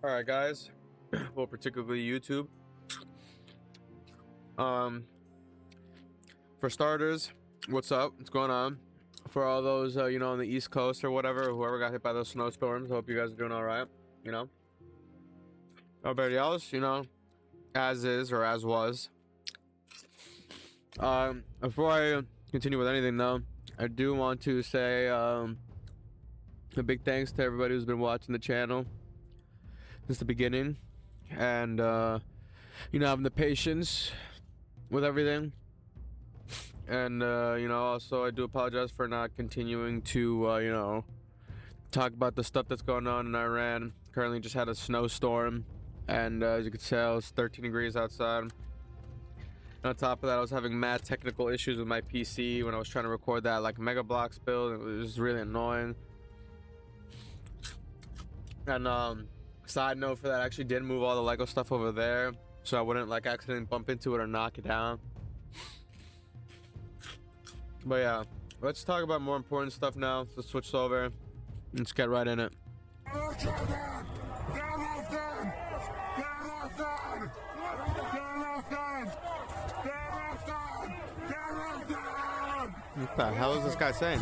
All right, guys. Well, particularly YouTube. For starters, what's up? What's going on? For all those, on the East Coast or whatever, whoever got hit by those snowstorms, hope you guys are doing all right. Everybody else, as is or as was. Before I continue with anything, though, I do want to say a big thanks to everybody who's been watching the channel since the beginning, and having the patience with everything. And also I do apologize for not continuing to talk about the stuff that's going on in Iran. Currently just had a snowstorm, and as you can tell, it's 13 degrees outside. And on top of that, I was having mad technical issues with my PC when I was trying to record that like Mega Bloks build. It was really annoying. And side note for that, I actually did move all the Lego stuff over there so I wouldn't like accidentally bump into it or knock it down. But yeah, let's talk about more important stuff now. Let's switch over. Let's get right in it. What the hell is this guy saying?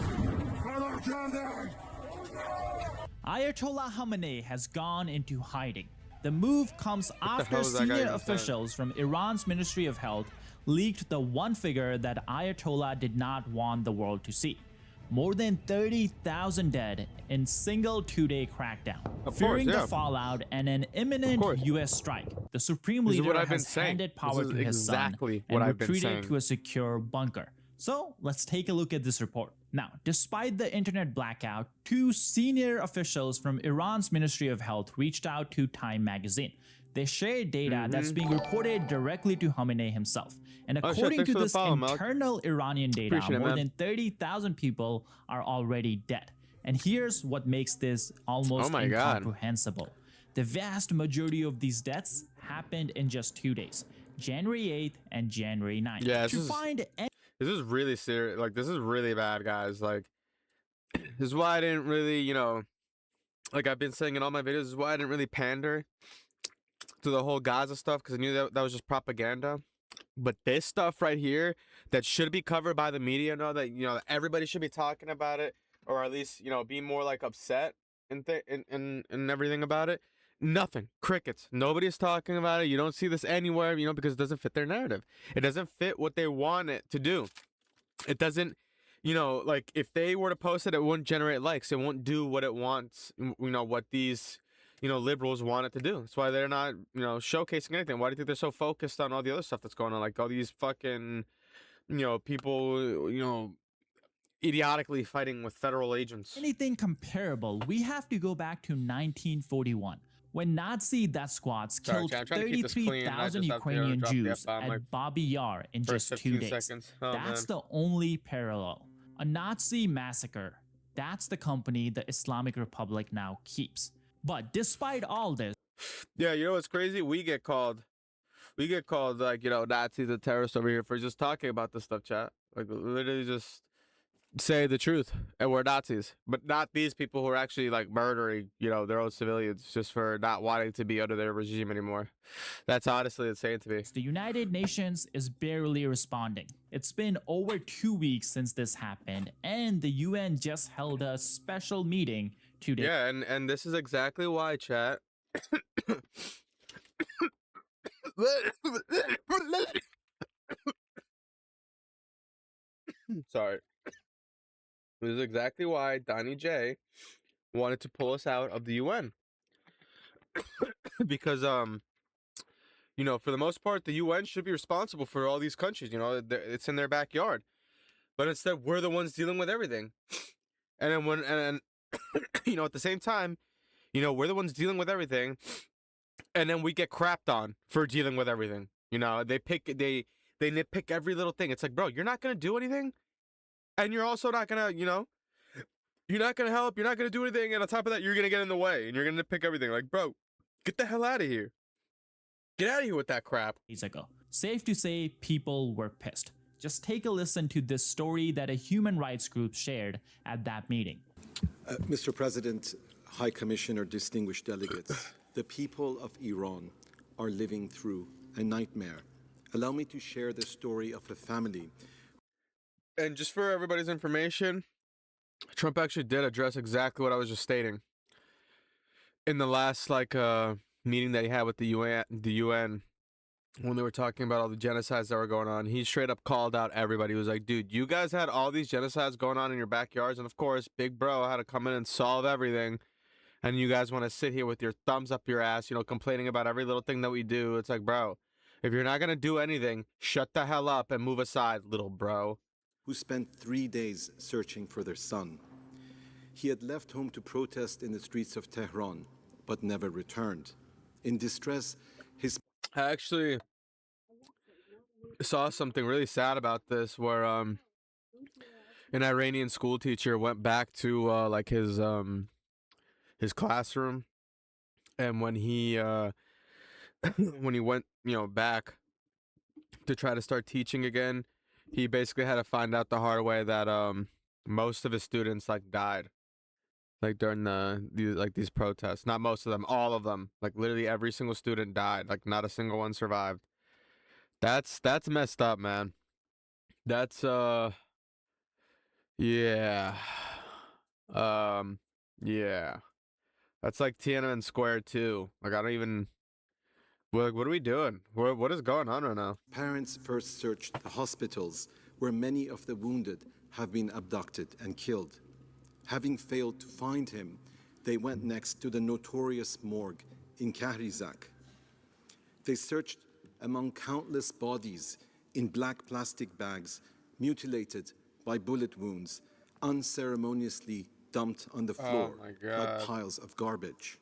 Ayatollah Khamenei has gone into hiding. The move comes after senior officials from Iran's Ministry of Health leaked the one figure that Ayatollah did not want the world to see. More than 30,000 dead in single two-day crackdown. Fearing the fallout and an imminent US strike, the supreme leader has handed power to his son and retreated to a secure bunker. So let's take a look at this report. Now, despite the internet blackout, two senior officials from Iran's Ministry of Health reached out to Time magazine. They shared data that's being reported directly to Khamenei himself. And according to this internal Iranian data, more than 30,000 people are already dead. And here's what makes this almost incomprehensible. The vast majority of these deaths happened in just 2 days, January 8th and January 9th. Yeah, this is really serious. Like, this is really bad, guys. Like, this is why I didn't really, like I've been saying in all my videos, this is why I didn't really pander to the whole Gaza stuff, because I knew that was just propaganda. But this stuff right here that should be covered by the media, that everybody should be talking about it, or at least be more like upset and everything about it. Nothing. Crickets. Nobody's talking about it. You don't see this anywhere, because it doesn't fit their narrative. It doesn't fit what they want it to do. It doesn't, like if they were to post it, it wouldn't generate likes. It won't do what it wants, what these liberals want it to do. That's why they're not, showcasing anything. Why do you think they're so focused on all the other stuff that's going on? Like all these fucking, people, idiotically fighting with federal agents. Anything comparable, we have to go back to 1941, when Nazi death squads killed 33,000 Ukrainian Jews at Babi Yar in just 2 days. That's the only parallel. A Nazi massacre. That's the company the Islamic Republic now keeps. But despite all this, yeah, what's crazy? We get called like, Nazis and terrorists over here for just talking about this stuff, chat. Like literally just say the truth, and we're Nazis, but not these people who are actually like murdering, their own civilians just for not wanting to be under their regime anymore. That's honestly insane to me. The United Nations is barely responding. It's been over 2 weeks since this happened, and the UN just held a special meeting today. Yeah, and this is exactly why, chat. Sorry. This is exactly why Donnie J wanted to pull us out of the UN. Because, for the most part, the UN should be responsible for all these countries. It's in their backyard. But instead, we're the ones dealing with everything. And then at the same time, we're the ones dealing with everything. And then we get crapped on for dealing with everything. They nitpick every little thing. It's like, bro, you're not going to do anything. And you're also not going to, you're not going to help. You're not going to do anything. And on top of that, you're going to get in the way. And you're going to pick everything. Like, bro, get the hell out of here. Get out of here with that crap. Days ago. Safe to say, people were pissed. Just take a listen to this story that a human rights group shared at that meeting. Mr. President, High Commissioner, distinguished delegates, The people of Iran are living through a nightmare. Allow me to share the story of a family. And just for everybody's information, Trump actually did address exactly what I was just stating in the last meeting that he had with the UN when they were talking about all the genocides that were going on. He straight up called out everybody. He was like, dude, you guys had all these genocides going on in your backyards, and of course Big Bro had to come in and solve everything, and you guys want to sit here with your thumbs up your ass, complaining about every little thing that we do. It's like, bro, if you're not gonna do anything, shut the hell up and move aside, little bro. Who spent 3 days searching for their son. He had left home to protest in the streets of Tehran, but never returned. In distress, his... I actually saw something really sad about this, where an Iranian school teacher went back to his classroom, and when he when he went back to try to start teaching again, he basically had to find out the hard way that most of his students died during these protests. Not most of them, all of them. Literally every single student died. Not a single one survived. That's messed up, man. That's yeah. Yeah. That's like Tiananmen Square too. I don't even... What are we doing? What is going on right now? Parents first searched the hospitals where many of the wounded have been abducted and killed. Having failed to find him, they went next to the notorious morgue in Kahrizak. They searched among countless bodies in black plastic bags, mutilated by bullet wounds, unceremoniously dumped on the floor like piles of garbage.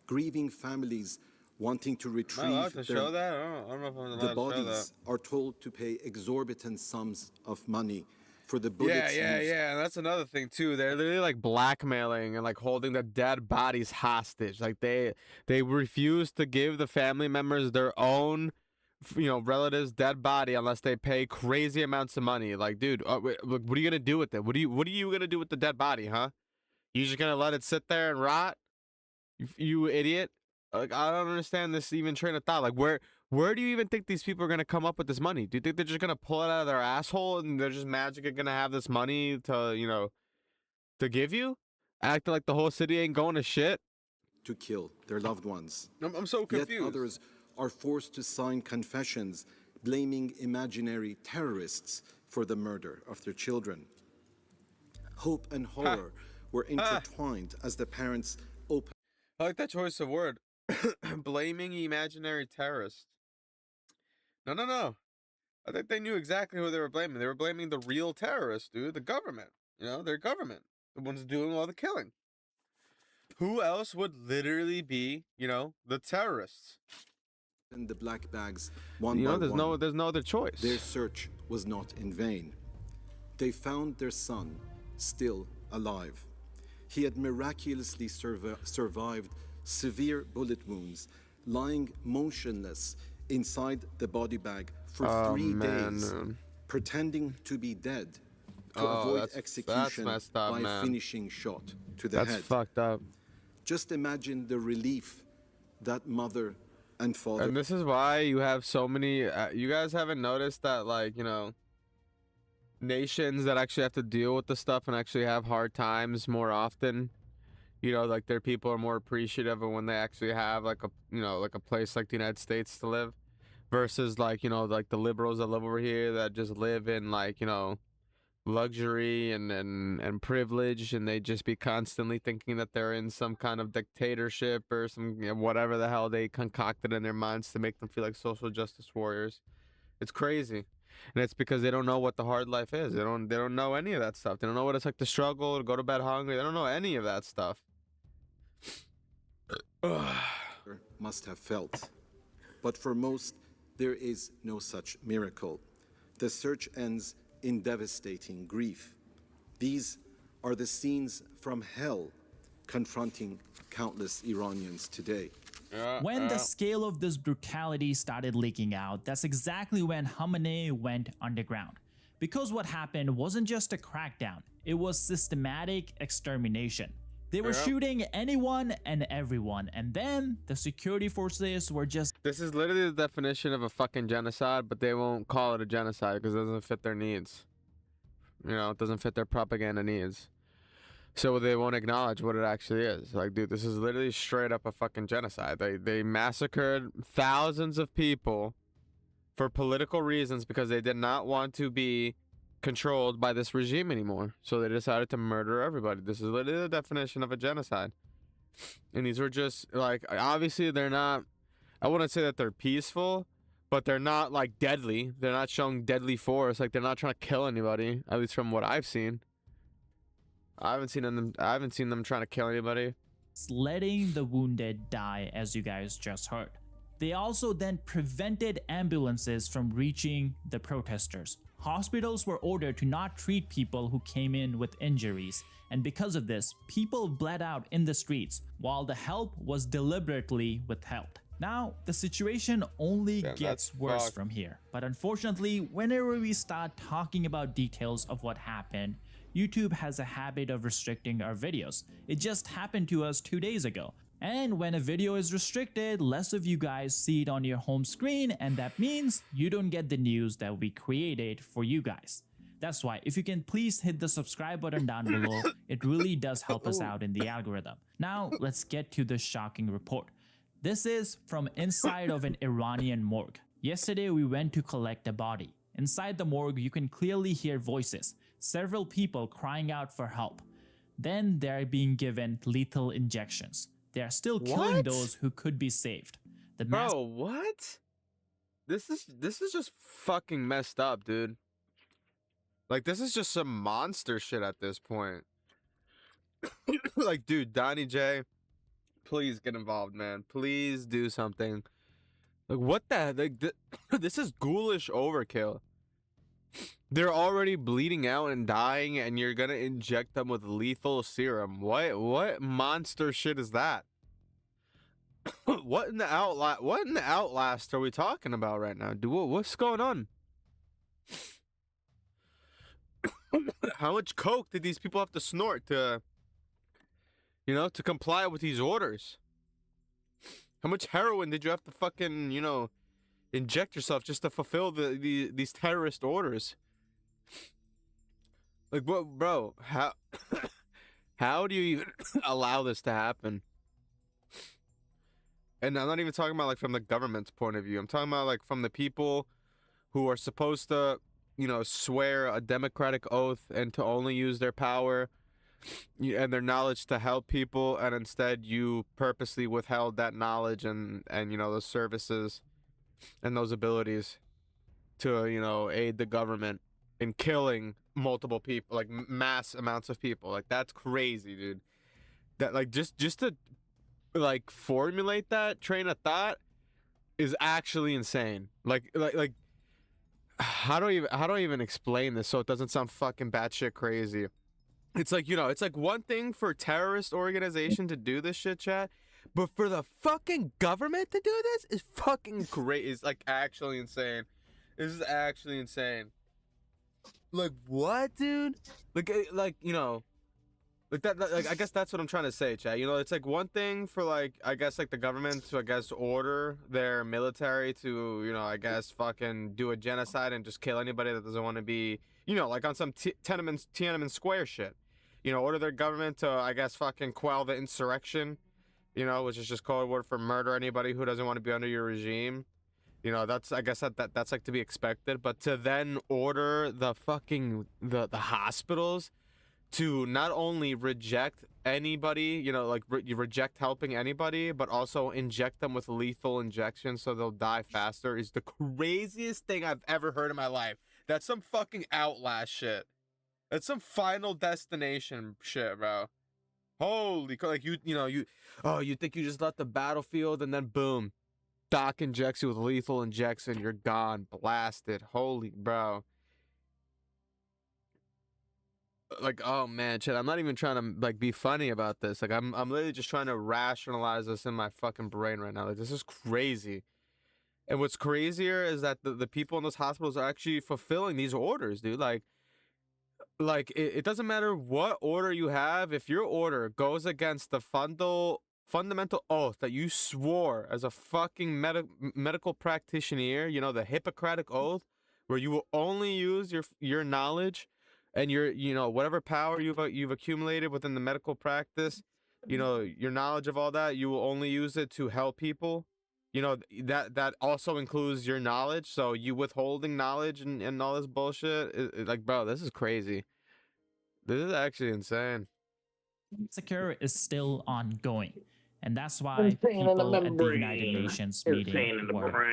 Grieving families wanting to retrieve the bodies are told to pay exorbitant sums of money for the bullets. Yeah. And that's another thing too. They're literally blackmailing and holding the dead bodies hostage. They refuse to give the family members their own, relatives' dead body unless they pay crazy amounts of money. Dude, what are you gonna do with it? What are you gonna do with the dead body, huh? You just gonna let it sit there and rot? You idiot. I don't understand this even train of thought. Where do you even think these people are gonna come up with this money? Do you think they're just gonna pull it out of their asshole and they're just magically gonna have this money to to give you? Acting like the whole city ain't going to shit? To kill their loved ones. I'm so confused. Yet others are forced to sign confessions blaming imaginary terrorists for the murder of their children. Hope and horror were intertwined as the parents opened. I like that choice of word. Blaming imaginary terrorists. No. I think they knew exactly who they were blaming. They were blaming the real terrorists, dude. The government. Their government. The ones doing all the killing. Who else would literally be, the terrorists? In the black bags, one by there's one. There's no other choice. Their search was not in vain. They found their son still alive. He had miraculously survived severe bullet wounds, lying motionless inside the body bag for 3 days, pretending to be dead to avoid execution by a finishing shot to the head. That's fucked up. Just imagine the relief that mother and father... And this is why you have so many... you guys haven't noticed that, nations that actually have to deal with the stuff and actually have hard times more often, their people are more appreciative of when they actually have a place like the United States to live, versus the liberals that live over here that just live in luxury and privilege, and they just be constantly thinking that they're in some kind of dictatorship or some whatever the hell they concocted in their minds to make them feel like social justice warriors. It's crazy. And it's because they don't know what the hard life is. They don't know any of that stuff. They don't know what it's like to struggle, to go to bed hungry. They don't know any of that stuff. Must have felt. But for most, there is no such miracle. The search ends in devastating grief. These are the scenes from hell confronting countless Iranians today. When the scale of this brutality started leaking out, that's exactly when Khamenei went underground. Because what happened wasn't just a crackdown, it was systematic extermination. They were Yeah. shooting anyone and everyone, and then the security forces were just This is literally the definition of a fucking genocide, but they won't call it a genocide because it doesn't fit their needs. You know, it doesn't fit their propaganda needs. So they won't acknowledge what it actually is. Like, dude, this is literally straight up a fucking genocide. They massacred thousands of people for political reasons because they did not want to be controlled by this regime anymore. So they decided to murder everybody. This is literally the definition of a genocide. And these were just, like, obviously they're not, I wouldn't say that they're peaceful, but they're not, like, deadly. They're not showing deadly force. Like, they're not trying to kill anybody, at least from what I've seen. I haven't seen them trying to kill anybody. letting the wounded die, as you guys just heard. They also then prevented ambulances from reaching the protesters. Hospitals were ordered to not treat people who came in with injuries, and because of this, people bled out in the streets, while the help was deliberately withheld. Now, the situation only Damn, gets that's worse fucked. from here. But unfortunately, whenever we start talking about details of what happened, YouTube has a habit of restricting our videos. It just happened to us 2 days ago. And when a video is restricted, less of you guys see it on your home screen, and that means you don't get the news that we created for you guys. That's why, if you can please hit the subscribe button down below, it really does help us out in the algorithm. Now, let's get to the shocking report. This is from inside of an Iranian morgue. Yesterday, we went to collect a body. Inside the morgue, you can clearly hear voices, several people crying out for help. Then they are being given lethal injections. They are still killing What? those who could be saved. The mass Bro, what? This is just fucking messed up, dude. Like, this is just some monster shit at this point. Like, dude, Donnie J, please get involved, man. Please do something. Like, what the? Like, this is ghoulish overkill. They're already bleeding out and dying, and you're gonna inject them with lethal serum. What monster shit is that? What in the Outlast are we talking about right now? Dude, what's going on? How much coke did these people have to snort to, you know, to comply with these orders? How much heroin did you have to fucking, you know, inject yourself just to fulfill these terrorist orders? Like, what, bro? How do you even allow this to happen? And I'm not even talking about, like, from the government's point of view. I'm talking about, like, from the people who are supposed to, you know, swear a democratic oath and to only use their power and their knowledge to help people, and instead you purposely withheld that knowledge and you know, those services and those abilities to, you know, aid the government in killing multiple people, like mass amounts of people. Like, that's crazy, dude. That, like, just to, like, formulate that train of thought is actually insane. Like how do I even explain this so it doesn't sound fucking batshit crazy? It's like, you know, it's like one thing for a terrorist organization to do this shit, chat, but for the fucking government to do this is fucking great. It's, like, actually insane. This is actually insane. Like, what, dude? Like, you know, like that, like, I guess that's what I'm trying to say, chat. You know, it's like one thing for, like, I guess, like, the government to, I guess, order their military to, you know, I guess, fucking do a genocide and just kill anybody that doesn't want to be, you know, like on some Tiananmen Square shit. You know, order their government to, I guess, fucking quell the insurrection, you know, which is just code word for murder anybody who doesn't want to be under your regime. You know, that's, I guess, that's like to be expected. But to then order the fucking, the hospitals to not only reject anybody, you know, like you reject helping anybody, but also inject them with lethal injections so they'll die faster is the craziest thing I've ever heard in my life. That's some fucking Outlast shit. That's some Final Destination shit, bro. Holy, like, you know, you think you just left the battlefield and then boom, Doc injects you with lethal injection, you're gone, blasted. Holy, bro. Like, oh man, shit, I'm not even trying to, like, be funny about this. Like, I'm literally just trying to rationalize this in my fucking brain right now. Like, this is crazy. And what's crazier is that the people in those hospitals are actually fulfilling these orders, dude. Like, like it doesn't matter what order you have. If your order goes against the fundamental oath that you swore as a fucking medical practitioner, you know, the Hippocratic oath, where you will only use your knowledge and your, you know, whatever power you've accumulated within the medical practice, you know, your knowledge of all that, you will only use it to help people. You know, that also includes your knowledge. So you withholding knowledge and all this bullshit, like, bro, this is crazy. This is actually insane. Massacre is still ongoing. And that's why people at the United Nations meeting were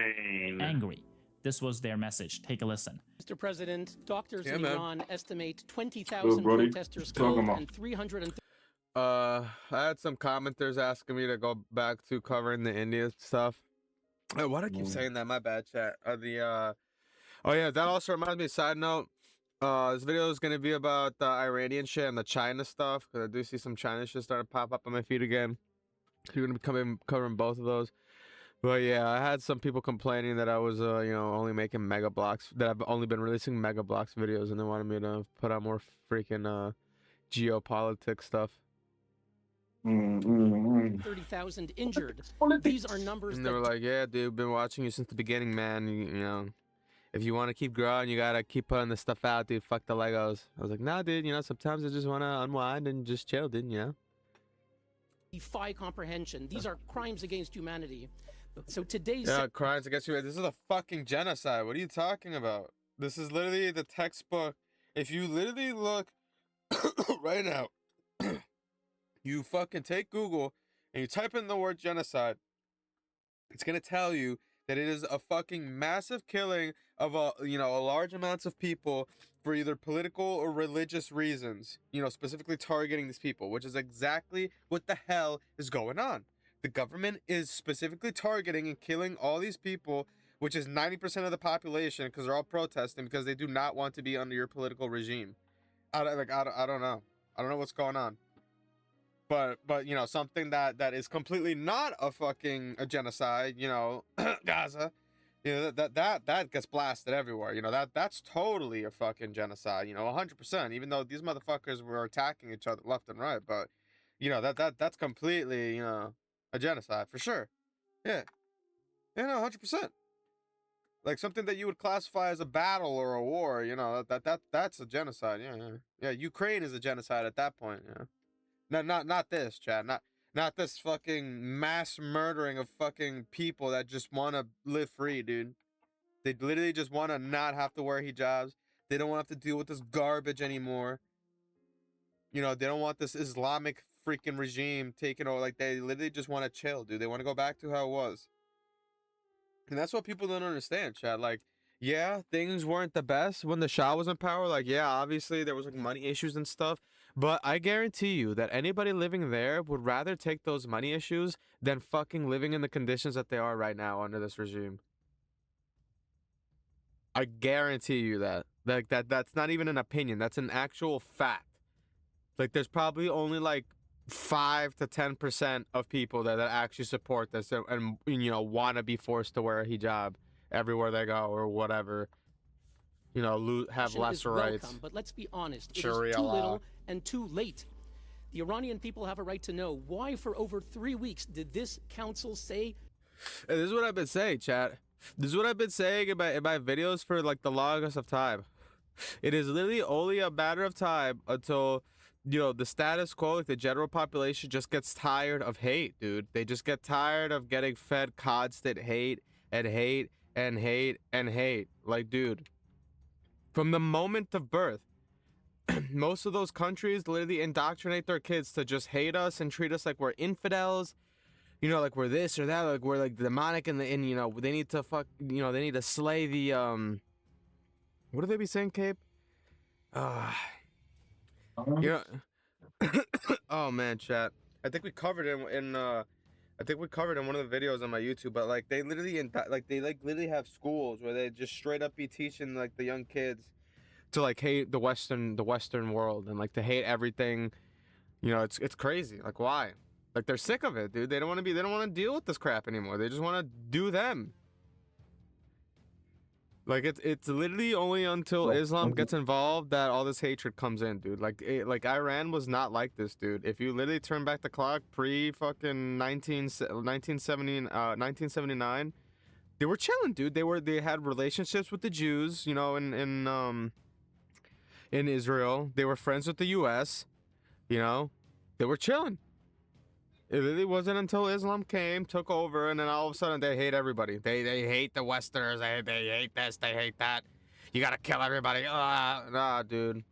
angry. This was their message. Take a listen. Mr. President, doctors in man. Iran estimate 20,000 protesters killed and 300. I had some commenters asking me to go back to covering the India stuff. Why do I keep saying that? My bad, chat. Oh yeah, that also reminds me. Side note, this video is gonna be about the Iranian shit and the China stuff, because I do see some China shit starting to pop up on my feed again. You're gonna be covering both of those. But yeah, I had some people complaining that I was, you know, only making Mega Bloks, that I've only been releasing Mega Bloks videos, and they wanted me to put out more freaking geopolitics stuff. 30,000 injured. These are numbers And they were like, yeah, dude, been watching you since the beginning, man. You know, if you want to keep growing, you gotta keep putting this stuff out, dude. Fuck the Legos. I was like, nah, dude, you know, sometimes I just want to unwind and just chill, dude, you know? defy comprehension. These are crimes against humanity. So today's crimes against humanity. This is a fucking genocide. What are you talking about? This is literally the textbook. If you literally look right now, you fucking take Google and you type in the word genocide, it's gonna tell you that it is a fucking massive killing of a large amounts of people for either political or religious reasons, specifically targeting these people, which is exactly what the hell is going on. The government is specifically targeting and killing all these people, which is 90% of the population, because they're all protesting because they do not want to be under your political regime. I don't know. I don't know what's going on. But something that is completely not a genocide, Gaza, that gets blasted everywhere. That's totally a fucking genocide, 100%, even though these motherfuckers were attacking each other left and right. But that's completely, a genocide for sure. Yeah, 100%. Like something that you would classify as a battle or a war, that's a genocide. Yeah. Ukraine is a genocide at that point. Not this, Chad. Not this fucking mass murdering of fucking people that just want to live free, dude. They literally just want to not have to wear hijabs. They don't want to have to deal with this garbage anymore. They don't want this Islamic freaking regime taking over. Like, they literally just want to chill, dude. They want to go back to how it was. And that's what people don't understand, Chad. Like, yeah, things weren't the best when the Shah was in power. Like, yeah, obviously there was like money issues and stuff. But I guarantee you that anybody living there would rather take those money issues than fucking living in the conditions that they are right now under this regime. I guarantee you that. Like, that's not even an opinion. That's an actual fact. Like, there's probably only like 5 to 10% of people that actually support this and want to be forced to wear a hijab everywhere they go or whatever. Have lesser rights. But let's be honest, it Sharia is too law. little and too late. The Iranian people have a right to know why for over 3 weeks did this council say. Hey, this is what I've been saying, chat. This is what I've been saying in my videos for like the longest of time. It is literally only a matter of time until the status quo, like the general population, just gets tired of hate, dude. They just get tired of getting fed constant hate and hate and hate and hate. Like, dude, from the moment of birth, most of those countries literally indoctrinate their kids to just hate us and treat us like we're infidels, like we're this or that, like we're like demonic, and they need to they need to slay the what do they be saying, Cape? Oh man, chat. I think we covered it in one of the videos on my YouTube, but like they literally literally have schools where they just straight up be teaching like the young kids to like hate the Western world and like to hate everything. It's crazy. Like, why? Like, they're sick of it, dude. They don't want to deal with this crap anymore. They just want to do them. Like it's literally only until Islam gets involved that all this hatred comes in, dude. Like Iran was not like this, dude. If you literally turn back the clock pre fucking 1979, they were chilling, dude. They had relationships with the Jews, you know, in Israel. They were friends with the US, you know. They were chilling. It really wasn't until Islam came, took over, and then all of a sudden they hate everybody. They hate the Westerners. They hate this. They hate that. You gotta kill everybody. Nah, dude.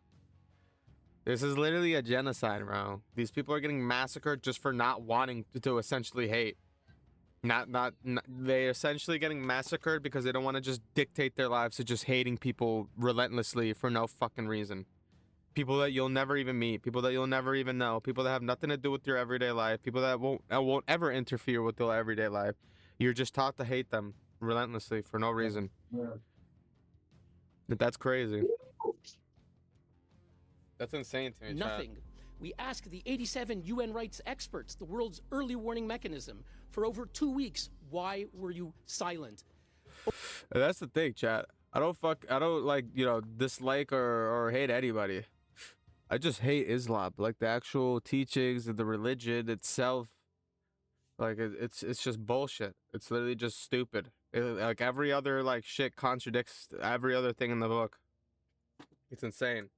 This is literally a genocide, bro. These people are getting massacred just for not wanting to essentially hate. Not they essentially getting massacred because they don't want to just dictate their lives to just hating people relentlessly for no fucking reason. People that you'll never even meet, people that you'll never even know, people that have nothing to do with your everyday life, people that won't ever interfere with your everyday life. You're just taught to hate them relentlessly for no reason. That's crazy. That's insane to me. Nothing. We asked the 87 UN rights experts, the world's early warning mechanism, for over 2 weeks, why were you silent? That's the thing, chat. I don't like, you know, dislike or hate anybody. I just hate Islam, like the actual teachings of the religion itself. Like it's just bullshit. It's literally just stupid. Like every other like shit contradicts every other thing in the book. It's insane.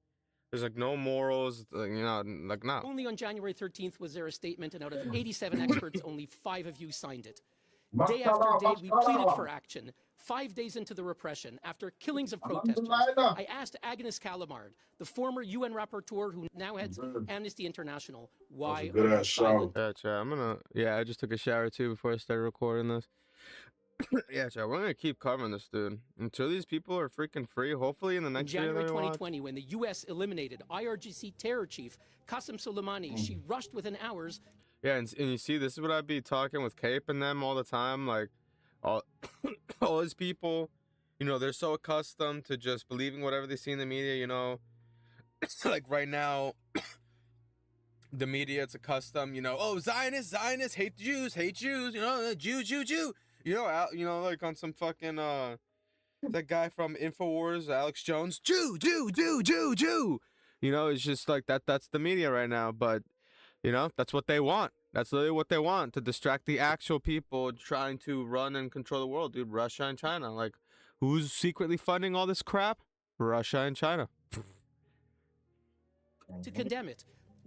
There's like no morals, like, you know, like no. Only on January 13th was there a statement, and out of 87 experts, only 5 of you signed it. Day after day, we pleaded for action. 5 days into the repression, after killings of protesters, I asked Agnes Callamard, the former UN rapporteur who now heads Amnesty International, why are you silent? Yeah, chat, I just took a shower too before I started recording this. Yeah, chat, we're gonna keep covering this, dude. Until these people are freaking free, hopefully in the next In January video 2020, when the U.S. eliminated IRGC terror chief Qasem Soleimani, she rushed within hours. Yeah, and you see, this is what I'd be talking with Cape and them all the time, like, all these people, you know, they're so accustomed to just believing whatever they see in the media, you know. Like right now, the media, it's accustomed, you know, oh, Zionists, hate Jews, you know, Jew. You know, like on some fucking, that guy from InfoWars, Alex Jones, Jew. You know, it's just like that's the media right now, but, you know, that's what they want. That's literally what they want, to distract the actual people trying to run and control the world, dude. Russia and China. Like, who's secretly funding all this crap? Russia and China. To condemn it.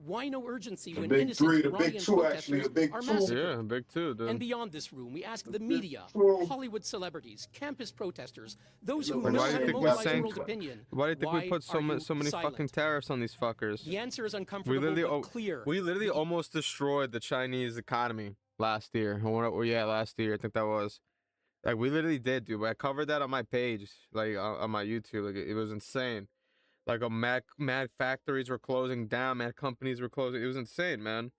Why no urgency when big innocent three, the Iranian big two, actually, protesters the big are two. massacred? Yeah, big two, dude. And beyond this room, we ask the media, Hollywood celebrities, campus protesters, those who Why know do you how to think we mobilize sank- world opinion. Why do you think we put so are you many fucking silent? tariffs on these fuckers? The answer is We uncomfortable literally, but clear. we literally almost destroyed the Chinese economy last year. Yeah, last year, I think that was. Like, we literally did, dude. I covered that on my page, like on my YouTube. Like, it was insane. Like, mad factories were closing down, mad companies were closing. It was insane, man.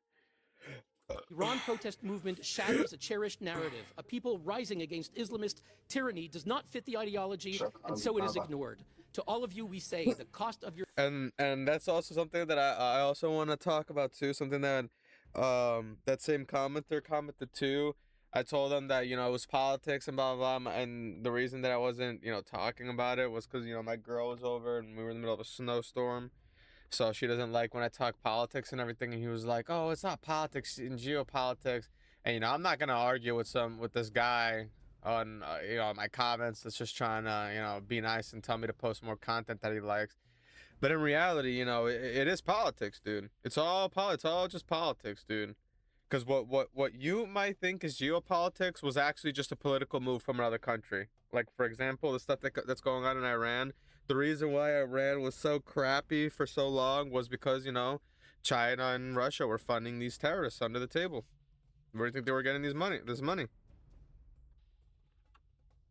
Iran protest movement shatters a cherished narrative. A people rising against Islamist tyranny does not fit the ideology, and so it is ignored. To all of you, we say the cost of your And that's also something that I also want to talk about too. Something that that same commenter commented too. I told them that, you know, it was politics and blah blah blah, and the reason that I wasn't, you know, talking about it was because, you know, my girl was over and we were in the middle of a snowstorm, so she doesn't like when I talk politics and everything. And he was like, "Oh, it's not politics in geopolitics." And, you know, I'm not gonna argue with this guy on you know, my comments that's just trying to, you know, be nice and tell me to post more content that he likes. But in reality, you know, it is politics, dude. It's all just politics, dude. Because what you might think is geopolitics was actually just a political move from another country. Like, for example, the stuff that's going on in Iran. The reason why Iran was so crappy for so long was because, you know, China and Russia were funding these terrorists under the table. Where do you think they were getting this money?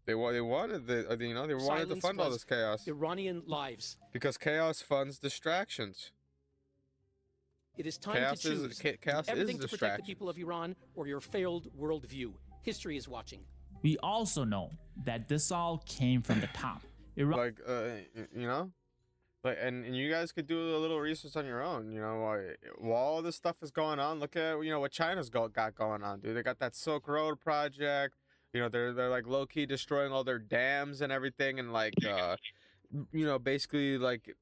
They wanted to silence fund all was this chaos Iranian lives. because chaos funds distractions. It is time Chaos to is- choose. chaos Do is everything to protect the distraction. people of Iran or your failed worldview. History is watching. We also know that this all came from the top. Iran Like, you know, like, and you guys could do a little research on your own. You know, while all this stuff is going on, look at, you know, what China's got going on, dude. They got that Silk Road project. You know, they're like low key destroying all their dams and everything, and like you know, basically like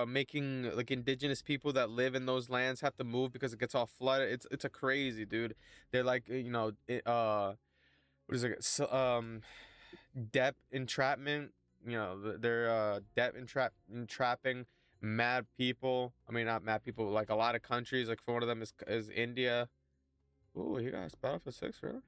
making like indigenous people that live in those lands have to move because it gets all flooded. It's a crazy, dude. They're like you know what is it? Debt entrapment. You know, they're debt entrapping mad people. I mean, not mad people, like a lot of countries. Like for one of them is India. Ooh, he got spot for 6, really?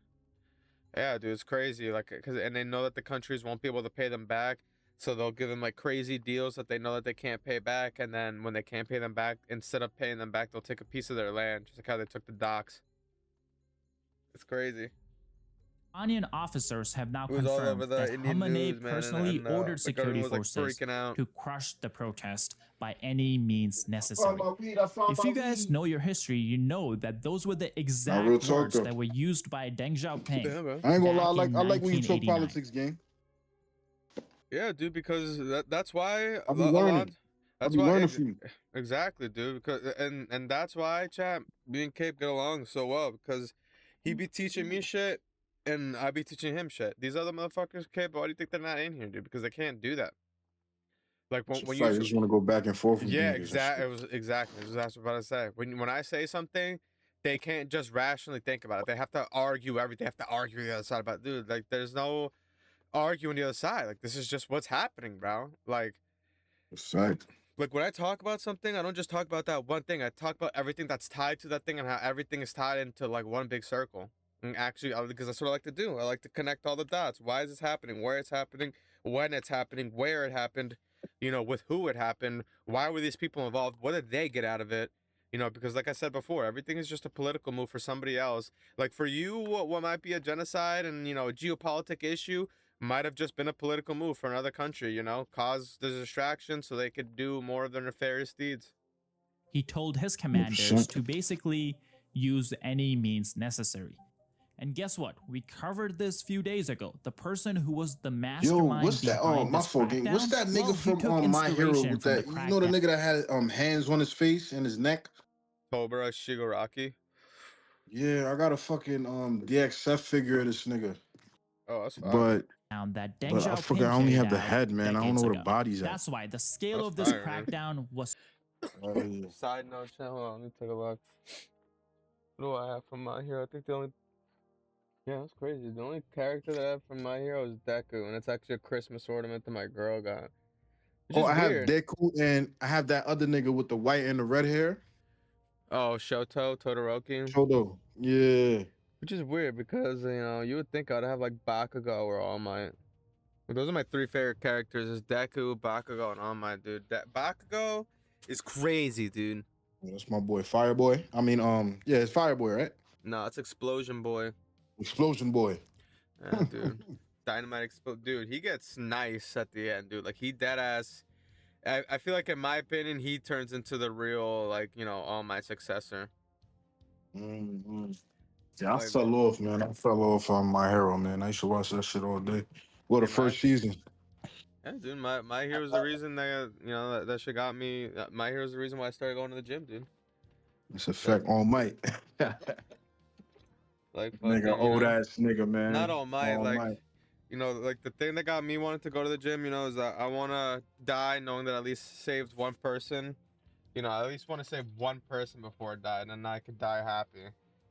Yeah, dude, it's crazy. Like, and they know that the countries won't be able to pay them back, so they'll give them like crazy deals that they know that they can't pay back, and then when they can't pay them back, instead of paying them back, they'll take a piece of their land, just like how they took the docks. It's crazy. Iranian officers have now It was all confirmed over the that Indian Khamenei news, man, personally and, ordered like, security everyone was, like, forces freaking out. to crush the protest by any means necessary. If you guys know your history, you know that those were the exact real talk, words though. that were used by Deng Xiaoping. Yeah, bro. I ain't gonna lie, back I in like when you talk 1989. politics, gang. Yeah, dude, because that's why I'll be learning. I'll be learning from you. Exactly, dude. Because and that's why, champ, me and Cape get along so well, because he be teaching me shit and I be teaching him shit. These other motherfuckers, Cape, why do you think they're not in here, dude? Because they can't do that. Like when You you just want to go back and forth with yeah, niggas and exactly. shit. It was exactly. That's what I was about to say. When I say something, they can't just rationally think about it. They have to argue everything. They have to argue the other side about it. Dude. Like there's no arguing the other side. Like this is just what's happening, bro. Like when I talk about something, I don't just talk about that one thing. I talk about everything that's tied to that thing and how everything is tied into like one big circle. And actually, because that's what I like to do. I like to connect all the dots. Why is this happening? Where it's happening? When it's happening? Where it happened? You know, with who it happened? Why were these people involved? What did they get out of it? You know, because like I said before, everything is just a political move for somebody else. Like for you, what might be a genocide and, you know, a geopolitic issue might have just been a political move for another country, you know, cause the distraction so they could do more of their nefarious deeds. He told his commanders to basically use any means necessary. And guess what? We covered this a few days ago. The person who was the mastermind what's that? behind My this fault, gang. What's that crackdown? nigga Well, he from took My Hero inspiration with from that? the You know the crackdown. nigga that had hands on his face and his neck? Cobra Shigaraki. Yeah, I got a fucking DXF figure of this nigga. Oh, that's fine. But that Deng I Xiaoping forgot I only have the carried out head, man. I don't decades know where the ago. body's at. That's why the scale That's of this fire, man. crackdown was Yeah. Side note, hold on, let me take a look. What do I have from My Hero? I think the only... Yeah, that's crazy. The only character that I have from My Hero is Deku, and it's actually a Christmas ornament that my girl got. Which is I have weird. Deku and I have that other nigga with the white and the red hair. Oh, Shoto, Todoroki. Shoto. Yeah. Which is weird because, you know, you would think I'd have like Bakugo or All Might. But those are my 3 favorite characters: is Deku, Bakugo, and All Might, dude. Bakugo is crazy, dude. That's my boy, Fireboy. I mean, yeah, it's Fireboy, right? No, it's Explosion Boy. Explosion Boy. Yeah, dude. Dynamite Explode. Dude, he gets nice at the end, dude. Like, he dead ass. I feel like, in my opinion, he turns into the real, like, you know, All Might successor. Mm-hmm. Yeah, I fell off, man. I fell off on My Hero, man. I used to watch that shit all day. Well, the first season. Yeah, dude. My Hero's the reason that, you know, that shit got me. My Hero's the reason why I started going to the gym, dude. It's a fact. All Might. Like, nigga, old ass nigga, man. Not All Might, All like, Might. you know, like the thing that got me wanting to go to the gym, you know, is that I want to die knowing that I at least saved one person. You know, I at least want to save one person before I die, and then I could die happy.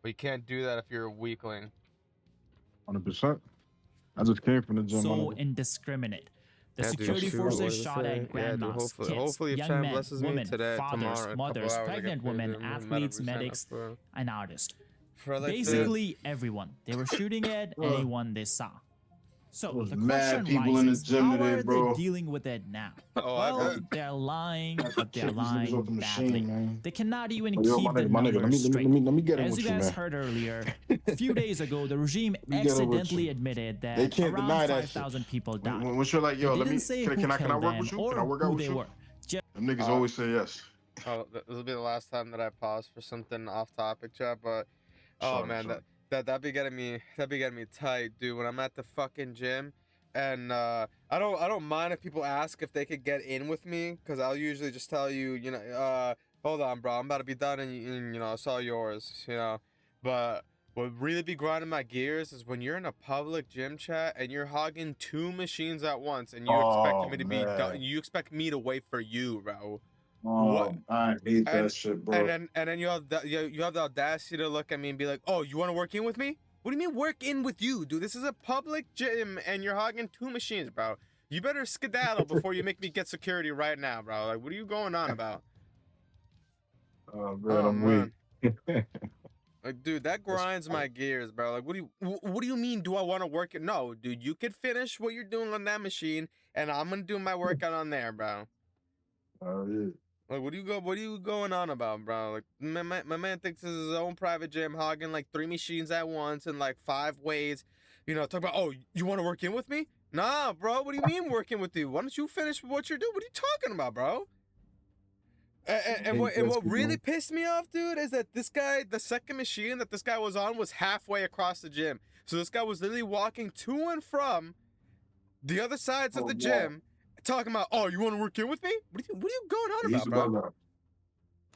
But you can't do that if you're a weakling. 100%. I just came from the gym. so indiscriminate. The Yeah, dude, security shoot, forces what does it shot say? at Yeah, dude, grandmas, kids, hopefully if young Chan men, blesses me women, today, fathers, tomorrow, a couple mothers, hours, I get pregnant paid, women, dude. athletes, 100% medics, for- and artists. for like Basically everyone. They were shooting at anyone they saw. So There was the mad question people in the rises, gym how today, are bro. they dealing with it now? Oh, I Well, bet. they're lying, but they're Check these niggas lying off the machine, badly. man. They cannot even Yo, keep the my nigga, numbers straight. let me get in As with you you, guys man. heard earlier, a few days ago, the regime Let me get in with accidentally you. admitted that They can't around deny that shit. 5,000 people died. When you're like, yo, They let me, didn't say who can I killed work them with you? or Can I work out who with they you? were. Them niggas always say yes. Oh, this will be the last time that I pause for something off topic, chat. But oh Sorry, man, sorry. that be getting me tight, dude. When I'm at the fucking gym, and I don't mind if people ask if they could get in with me, because I'll usually just tell you, hold on, bro, I'm about to be done, and you know, it's all yours, you know. But What really be grinding my gears is when you're in a public gym chat and you're hogging 2 machines at once, and you expect Oh me to be man. you expect me to wait for you, bro. What? Oh, I hate And that shit, bro. then you have you have the audacity to look at me and be like, "Oh, you want to work in with me? What do you mean work in with you, dude? This is a public gym and you're hogging 2 machines, bro. You better skedaddle before you make me get security right now, bro. Like, what are you going on about?" Oh man, Oh I'm man. weak. Like, dude, that grinds my gears, bro. Like, what do you mean? Do I want to work it? No, dude, you could finish what you're doing on that machine, and I'm gonna do my workout on there, bro. Oh yeah. Like, what are you going on about, bro? Like, my man thinks this is his own private gym, hogging like 3 machines at once and like 5 weights. You know, talk about, oh, you want to work in with me? Nah, bro. What do you mean working with you? Why don't you finish what you're doing? What are you talking about, bro? And what really pissed me off, dude, is that this guy, the second machine that this guy was on, was halfway across the gym. So this guy was literally walking to and from the other sides of the gym, talking about, "Oh, you want to work in with me? What are you going on He's about, bro?" about that.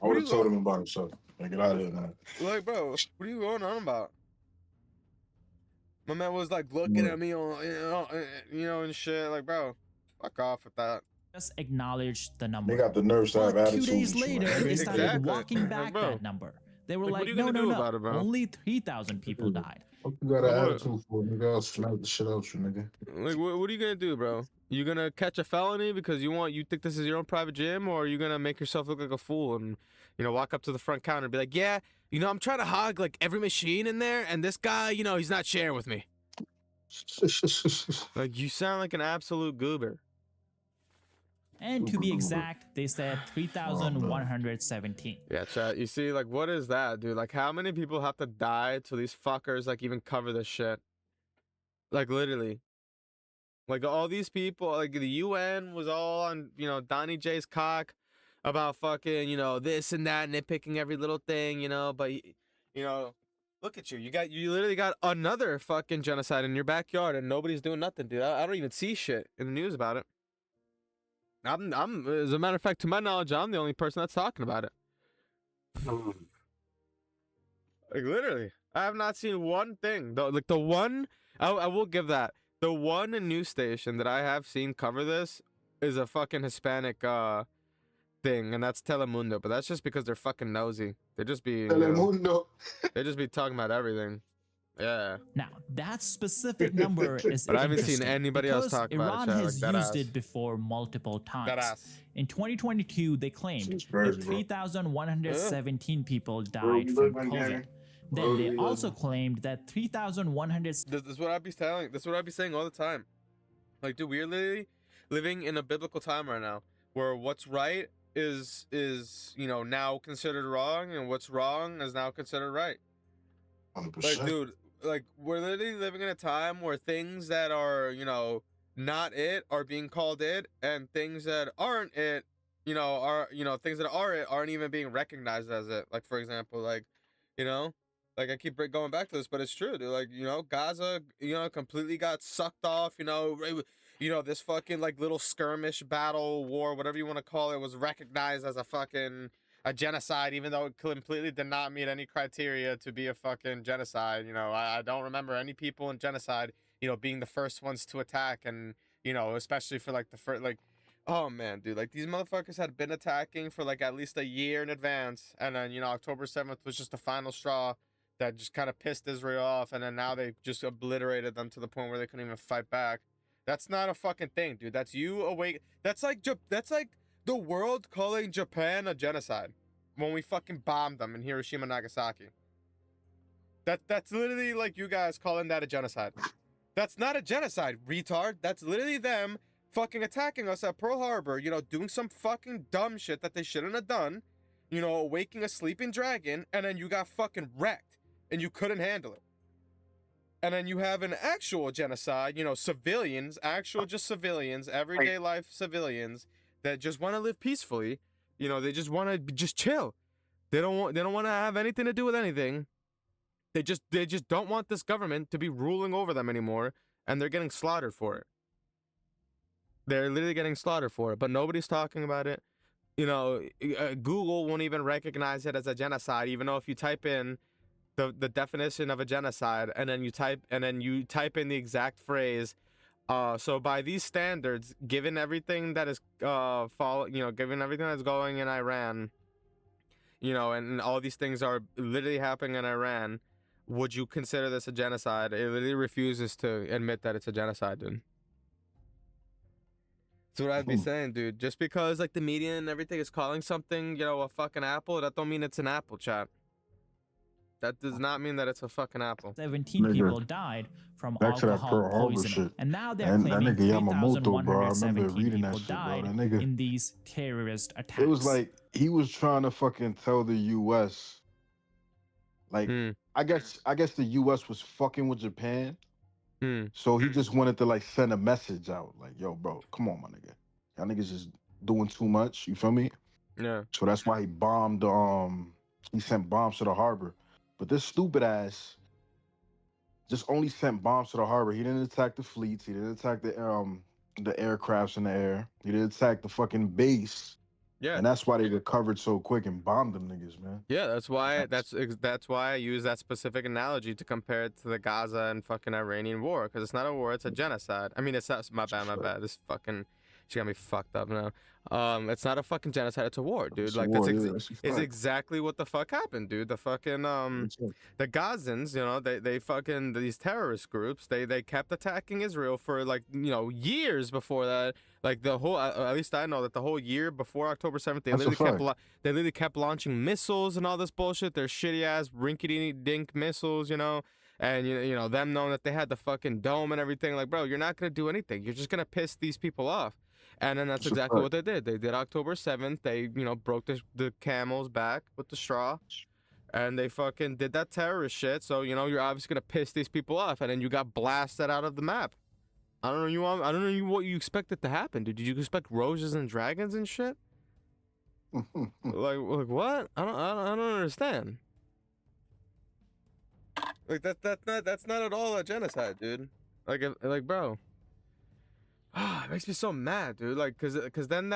I would have told him about himself. Like, get out of here, man. Like, bro, what are you going on about? My man was like looking at me on, and shit. Like, bro, fuck off with that. Just acknowledge the number. They got the nerves to have But attitude. 2 days and shit, later, like, they started Exactly. walking Like, back bro. that number. They were Like, what like, are you no, gonna no, do no. about it, bro? Only 3,000 people died. What you got an What? attitude for, nigga? I'll slap the shit out you, nigga. Like, what are you gonna do, bro? You gonna catch a felony because you think this is your own private gym, or are you gonna make yourself look like a fool and, walk up to the front counter and be like, "Yeah, I'm trying to hog like every machine in there, and this guy, he's not sharing with me." Like, you sound like an absolute goober. And to be exact, they said 3,117. Yeah, chat. You see, like, what is that, dude? Like, how many people have to die till these fuckers like even cover this shit? Like, literally. Like, all these people, like, the UN was all on, Donnie J's cock about fucking, this and that, nitpicking every little thing, but, look at you. You literally got another fucking genocide in your backyard and nobody's doing nothing, dude. I don't even see shit in the news about it. I'm, as a matter of fact, to my knowledge, I'm the only person that's talking about it. Like, literally, I have not seen one thing. Like, the one, I will give that. The one news station that I have seen cover this is a fucking Hispanic thing, and that's Telemundo. But that's just because they're fucking nosy. They just be Telemundo. They just be talking about everything. Yeah. Now, that specific number is But I haven't seen interesting anybody else because talk about Iran it, chat, has like that used ass. it before multiple times. That ass. In 2022, they claimed She's that crazy, bro. 3,117 people died from COVID. Then they also claimed that 3,100. This is what I be telling. This is what I be saying all the time. Like, dude, we're literally living in a biblical time right now, where what's right is now considered wrong, and what's wrong is now considered right. 100%. Like, dude, like, we're literally living in a time where things that are not it are being called it, and things that aren't it, are things that are it aren't even being recognized as it. Like, for example, like, like, I keep going back to this, but it's true, dude. Like, Gaza, completely got sucked off, this fucking, like, little skirmish battle war, whatever you want to call it, was recognized as a genocide, even though it completely did not meet any criteria to be a fucking genocide. I don't remember any people in genocide, being the first ones to attack, and, especially for, like, the first, like, oh, man, dude, like, these motherfuckers had been attacking for, like, at least a year in advance, and then, October 7th was just the final straw that just kind of pissed Israel off, and then now they just obliterated them to the point where they couldn't even fight back. That's not a fucking thing, dude. That's you awake. That's like the world calling Japan a genocide when we fucking bombed them in Hiroshima and Nagasaki. That's literally like you guys calling that a genocide. That's not a genocide, retard. That's literally them fucking attacking us at Pearl Harbor, doing some fucking dumb shit that they shouldn't have done, awaking a sleeping dragon, and then you got fucking wrecked and you couldn't handle it. And then you have an actual genocide, civilians, just civilians, everyday life civilians that just want to live peacefully. They just want to just chill. They don't want to have anything to do with anything. They just don't want this government to be ruling over them anymore, and they're getting slaughtered for it. They're literally getting slaughtered for it, but nobody's talking about it. Google won't even recognize it as a genocide, even though if you type in the definition of a genocide, and then you type in the exact phrase. So by these standards, given everything that is given everything that's going in Iran, and all these things are literally happening in Iran, would you consider this a genocide? It literally refuses to admit that it's a genocide, dude. That's what I'd be saying, dude. Just because like the media and everything is calling something, a fucking apple, that don't mean it's an apple, chat. That does not mean that it's a fucking apple. 17 people died from Back to that alcohol Pearl Harbor poisoning, shit. and now they're And that claiming nigga Yamamoto, bro, I remember 3,117 reading that people shit, bro. died That nigga, in these terrorist attacks. it was like he was trying to fucking tell the U.S. Like, I guess the U.S. was fucking with Japan, so he just wanted to like send a message out, like, yo, bro, come on, my nigga, y'all niggas just doing too much. You feel me? Yeah. So that's why he bombed. He sent bombs to the harbor. But this stupid ass just only sent bombs to the harbor. He didn't attack the fleets. He didn't attack the aircrafts in the air. He didn't attack the fucking base. Yeah. And that's why they recovered so quick and bombed them niggas, man. Yeah, that's why I use that specific analogy to compare it to the Gaza and fucking Iranian war, because it's not a war, it's a genocide. I mean, it's not, my bad. This fucking, she got me fucked up now. It's not a fucking genocide, it's a war, dude. It's a Like war, it's exactly what the fuck happened, dude. The fucking the Gazans, they fucking, these terrorist groups, they kept attacking Israel for like, years before that. Like the whole, at least I know that the whole year before October 7th, they literally kept launching missiles and all this bullshit. Their shitty ass rinky-dink missiles, and them knowing that they had the fucking dome and everything. Like, bro, you're not gonna do anything. You're just gonna piss these people off. And then that's exactly what they did. They did October 7th. They, broke the camel's back with the straw. And they fucking did that terrorist shit. So, you're obviously going to piss these people off. And then you got blasted out of the map. I don't know what you expected to happen, dude. Did you expect roses and dragons and shit? like what? I don't understand. Like that's not at all a genocide, dude. Like bro. It makes me so mad, dude. Like, cause then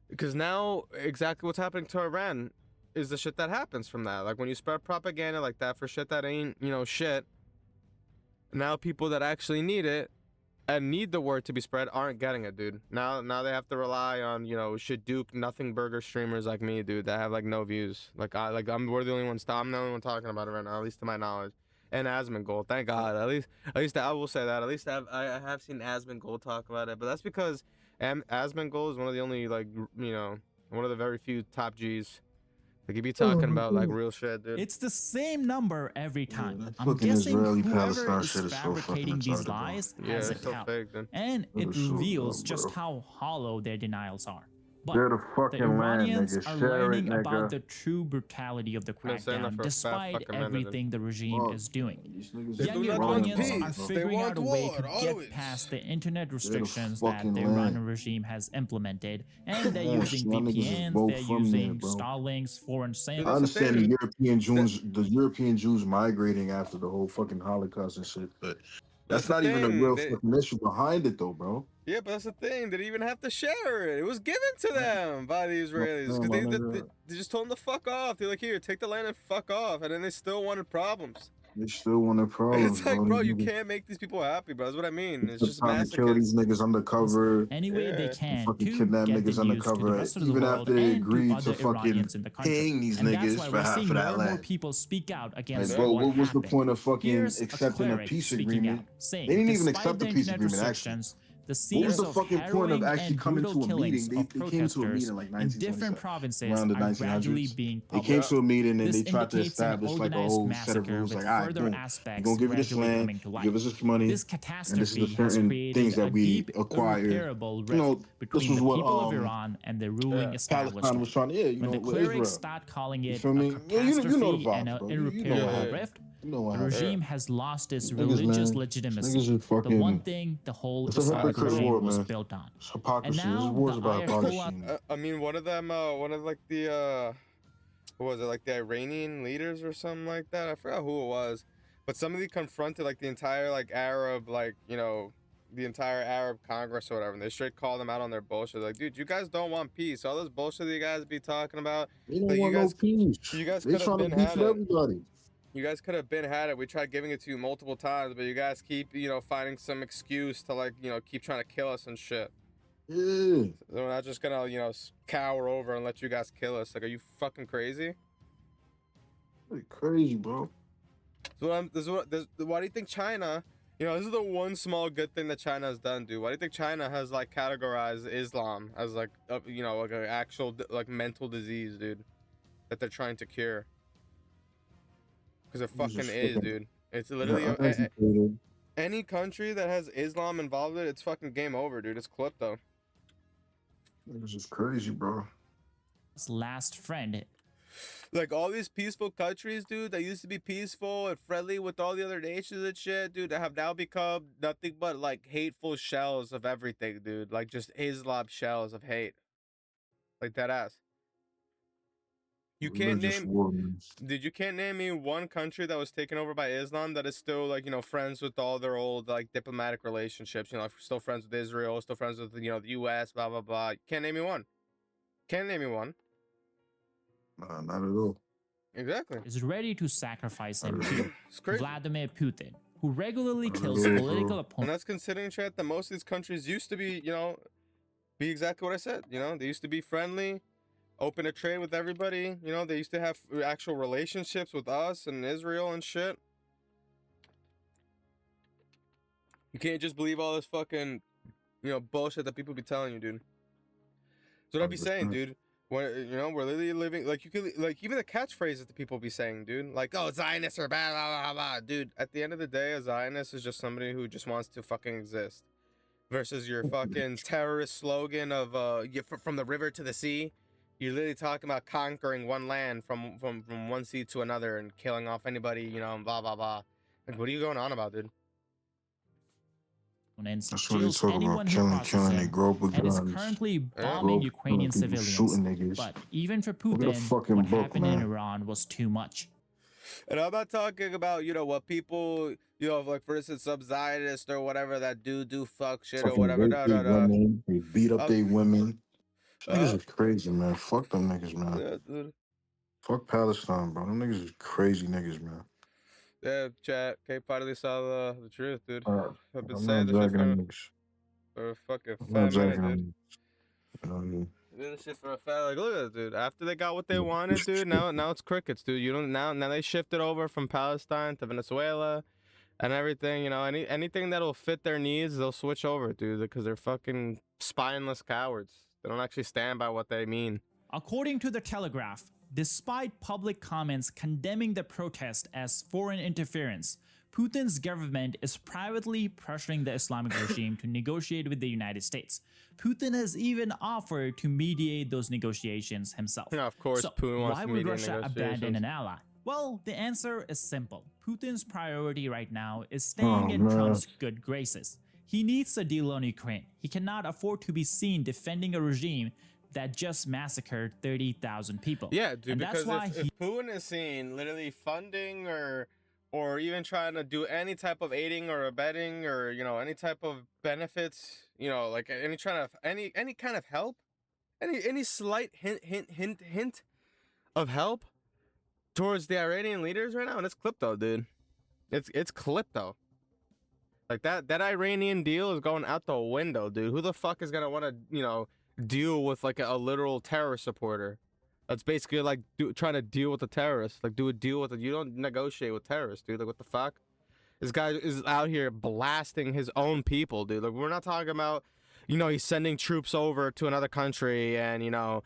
because now exactly what's happening to Iran is the shit that happens from that. Like when you spread propaganda like that for shit that ain't, shit. Now people that actually need it and need the word to be spread aren't getting it, dude. Now they have to rely on, Shadook nothing burger streamers like me, dude, that have like no views. We're the only ones. I'm the only one talking about it right now, at least to my knowledge. And Asmongold, thank God. At least I will say that. At least I have seen Asmongold talk about it, but that's because Asmongold is one of the only one of the very few top Gs. Like he be talking about like real shit, dude. It's the same number every time. that I'm fucking guessing Israeli-Palestine whoever is shit is so fabricating fucking these retarded, bro. lies Yeah, has it's it so out, fake, dude. and That it is so reveals dumb, just bro. how hollow their denials are. But They're the the fucking land, Iranians nigga. are Share it, learning about nigga. the true brutality of the Been saying that crackdown, for a fat despite fucking minute, dude. everything the regime Fuck. is doing. These niggas They Young do not want Iranians peace. are They figuring want out a way war, to always. get past the internet the restrictions that fucking the land. Iranian regime has implemented, and they're Yeah, using y'all niggas is VPNs, both they're from there, using bro. Starlinks, foreign Dude, SIM. I that's the thing, understand dude. the European Jews migrating after the whole fucking Holocaust and shit, but That's that's the not even a thing. real fucking issue behind it, though, bro. Yeah, but that's the thing. They didn't even have to share it. It was given to them by the Israelis No, because my nigga. they just told them to fuck off. They're like, here, take the land and fuck off, and then they still wanted problems. They still want a problem, It's like, bro. bro, These you niggas can't make these people happy, bro. That's what I mean. It's took just time to kill these masochists. niggas undercover. Any way they Yeah. can Fucking to kidnap get the niggas news to the undercover, rest of the even world after they and to agreed other to fucking Iranians in the country. paying these And that's niggas why for we're half seeing of more that and more land. people speak out Like, against bro, what what was the happened. point of fucking Here's accepting a cleric peace speaking agreement? out, saying, They didn't even despite accept the the peace internet agreement, actually. restrictions, the What was scenes the of fucking point of harrowing actually and coming brutal to a meeting? killings They of came to a protesters meeting like in different 1927, provinces around the are gradually 1900s. being They came published. to a meeting and This they tried to indicates an establish like a organized whole set of massacre rules. with Like, all right, further boom, we're aspects gonna give you this gradually land, coming to you light. give us this money, This and this is catastrophe the has certain created things a that we deep, acquired. irreparable rift You know, this between was the what people of Iran and the ruling Yeah. Palestine was establishment. trying to, When the with clerics Israel. start calling You it feel a me? Yeah, you know the catastrophe vibes, and an bro. You know what irreparable happened. rift, You know what the happened. regime has lost its Niggas, religious man. legitimacy. Niggas is The one fucking. thing the whole It's a Islamic hypocrite regime war, was man. built on. It's hypocrisy. This now war's the about Ayatollah- hypocrisy. I mean, one of them, one of like the, what was it, like the Iranian leaders or something like that? I forgot who it was, but somebody confronted like the entire like Arab, like, the entire Arab Congress or whatever, and they straight called them out on their bullshit. Like, dude, you guys don't want peace. All this bullshit that you guys be talking about, They don't like, want you guys, no peace. you guys They could have trying to been beef had with it. everybody. You guys could have been had it. We tried giving it to you multiple times, but you guys keep, you know, finding some excuse to, like, you know, keep trying to kill us and shit. Yeah. So we're not just gonna, you know, cower over and let you guys kill us. Like, are you fucking crazy? Pretty crazy, bro. So why do you think China, you know, this is the one small good thing that China has done, dude. Why do you think China has, like, categorized Islam as, like, you know, like an actual, like, mental disease, dude, that they're trying to cure? Because it fucking is, dude. It's literally any country that has Islam involved in it, it's fucking game over, dude. It's clipped, though. This is crazy, bro. His last friend. Like, all these peaceful countries, dude, that used to be peaceful and friendly with all the other nations and shit, dude, that have now become nothing but, like, hateful shells of everything, dude. Like, just Islam shells of hate. Like, that ass. You can't name, dude, you can't name me one country that was taken over by Islam that is still, like, you know, friends with all their old, like, diplomatic relationships. You know, still friends with Israel, still friends with, you know, the U.S., blah, blah, blah. You can't name me one. Can't name me one. Not at all. Exactly. Is ready to sacrifice him to It's crazy. Vladimir Putin, who regularly kills political opponents. And that's considering, chat, that most of these countries used to be, you know, be exactly what I said. You know, they used to be friendly, open to trade with everybody. You know, they used to have actual relationships with us and Israel and shit. You can't just believe all this fucking, you know, bullshit that people be telling you, dude. That's what I be saying, dude. When, you know, we're literally living, like, you could, like, even the catchphrases that people be saying, dude, like, oh, Zionists are bad, blah, blah, blah. Dude, at the end of the day, a Zionist is just somebody who just wants to fucking exist. Versus your fucking terrorist slogan of, from the river to the sea. You're literally talking about conquering one land from one sea to another and killing off anybody, you know, blah, blah, blah. Like, what are you going on about, dude? That's what he's talking about, killing, they grow up with and guns. is currently bombing Ukrainian civilians. But even for Putin, what happened in Iran was too much. And I'm not talking about, you know, what people, you know, like, for instance, some Zionist or whatever that do fuck shit or whatever. No. They beat up their women. Niggas is crazy, man. Fuck them niggas, man. Yeah, dude. Fuck Palestine, bro. Them niggas is crazy niggas, man. Yeah, chat. K finally saw the truth, dude. I've been I'm saying this shit for a fucking fat minute, dude. This shit for a fat, like, look at it, dude. After they got what they wanted, dude, now it's crickets, dude. You don't now they shifted over from Palestine to Venezuela and everything. You know, anything that'll fit their needs, they'll switch over, dude, because they're fucking spineless cowards. They don't actually stand by what they mean. According to the Telegraph, despite public comments condemning the protest as foreign interference, Putin's government is privately pressuring the Islamic regime to negotiate with the United States. Putin has even offered to mediate those negotiations himself. Yeah, of course, so Putin wants why to would mediate Russia abandon an ally? Well, the answer is simple. Putin's priority right now is staying in Trump's good graces. He needs a deal on Ukraine. He cannot afford to be seen defending a regime that just massacred 30,000 people. Yeah, dude, and because that's why if Putin is seen literally funding or even trying to do any type of aiding or abetting or, you know, any type of benefits, you know, like any kind of help, any slight hint of help towards the Iranian leaders right now, and it's clipped though, dude. It's clipped though. Like that Iranian deal is going out the window, dude. Who the fuck is gonna want to, you know, deal with like a literal terrorist supporter? That's basically like trying to deal with the terrorists. Like, do a deal with it. You don't negotiate with terrorists, dude. Like, what the fuck? This guy is out here blasting his own people, dude. Like, we're not talking about, you know, he's sending troops over to another country and, you know,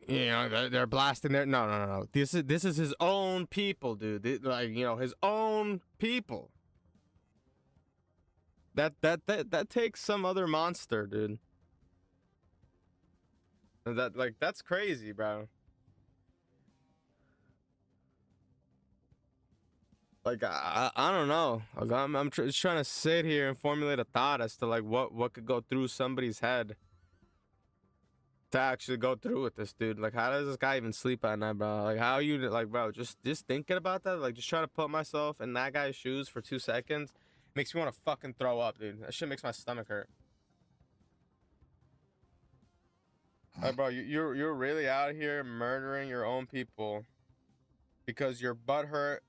they're blasting their. No. This is his own people, dude. Like, you know, his own people. That takes some other monster, dude. That's crazy, bro. Like, I don't know. Like, I'm just trying to sit here and formulate a thought as to like what could go through somebody's head to actually go through with this, dude. Like, how does this guy even sleep at night, bro? Like, how are you, like, bro, just thinking about that, like, just trying to put myself in that guy's shoes for 2 seconds makes me want to fucking throw up, dude. That shit makes my stomach hurt. Like, bro, you're really out here murdering your own people because you're butthurt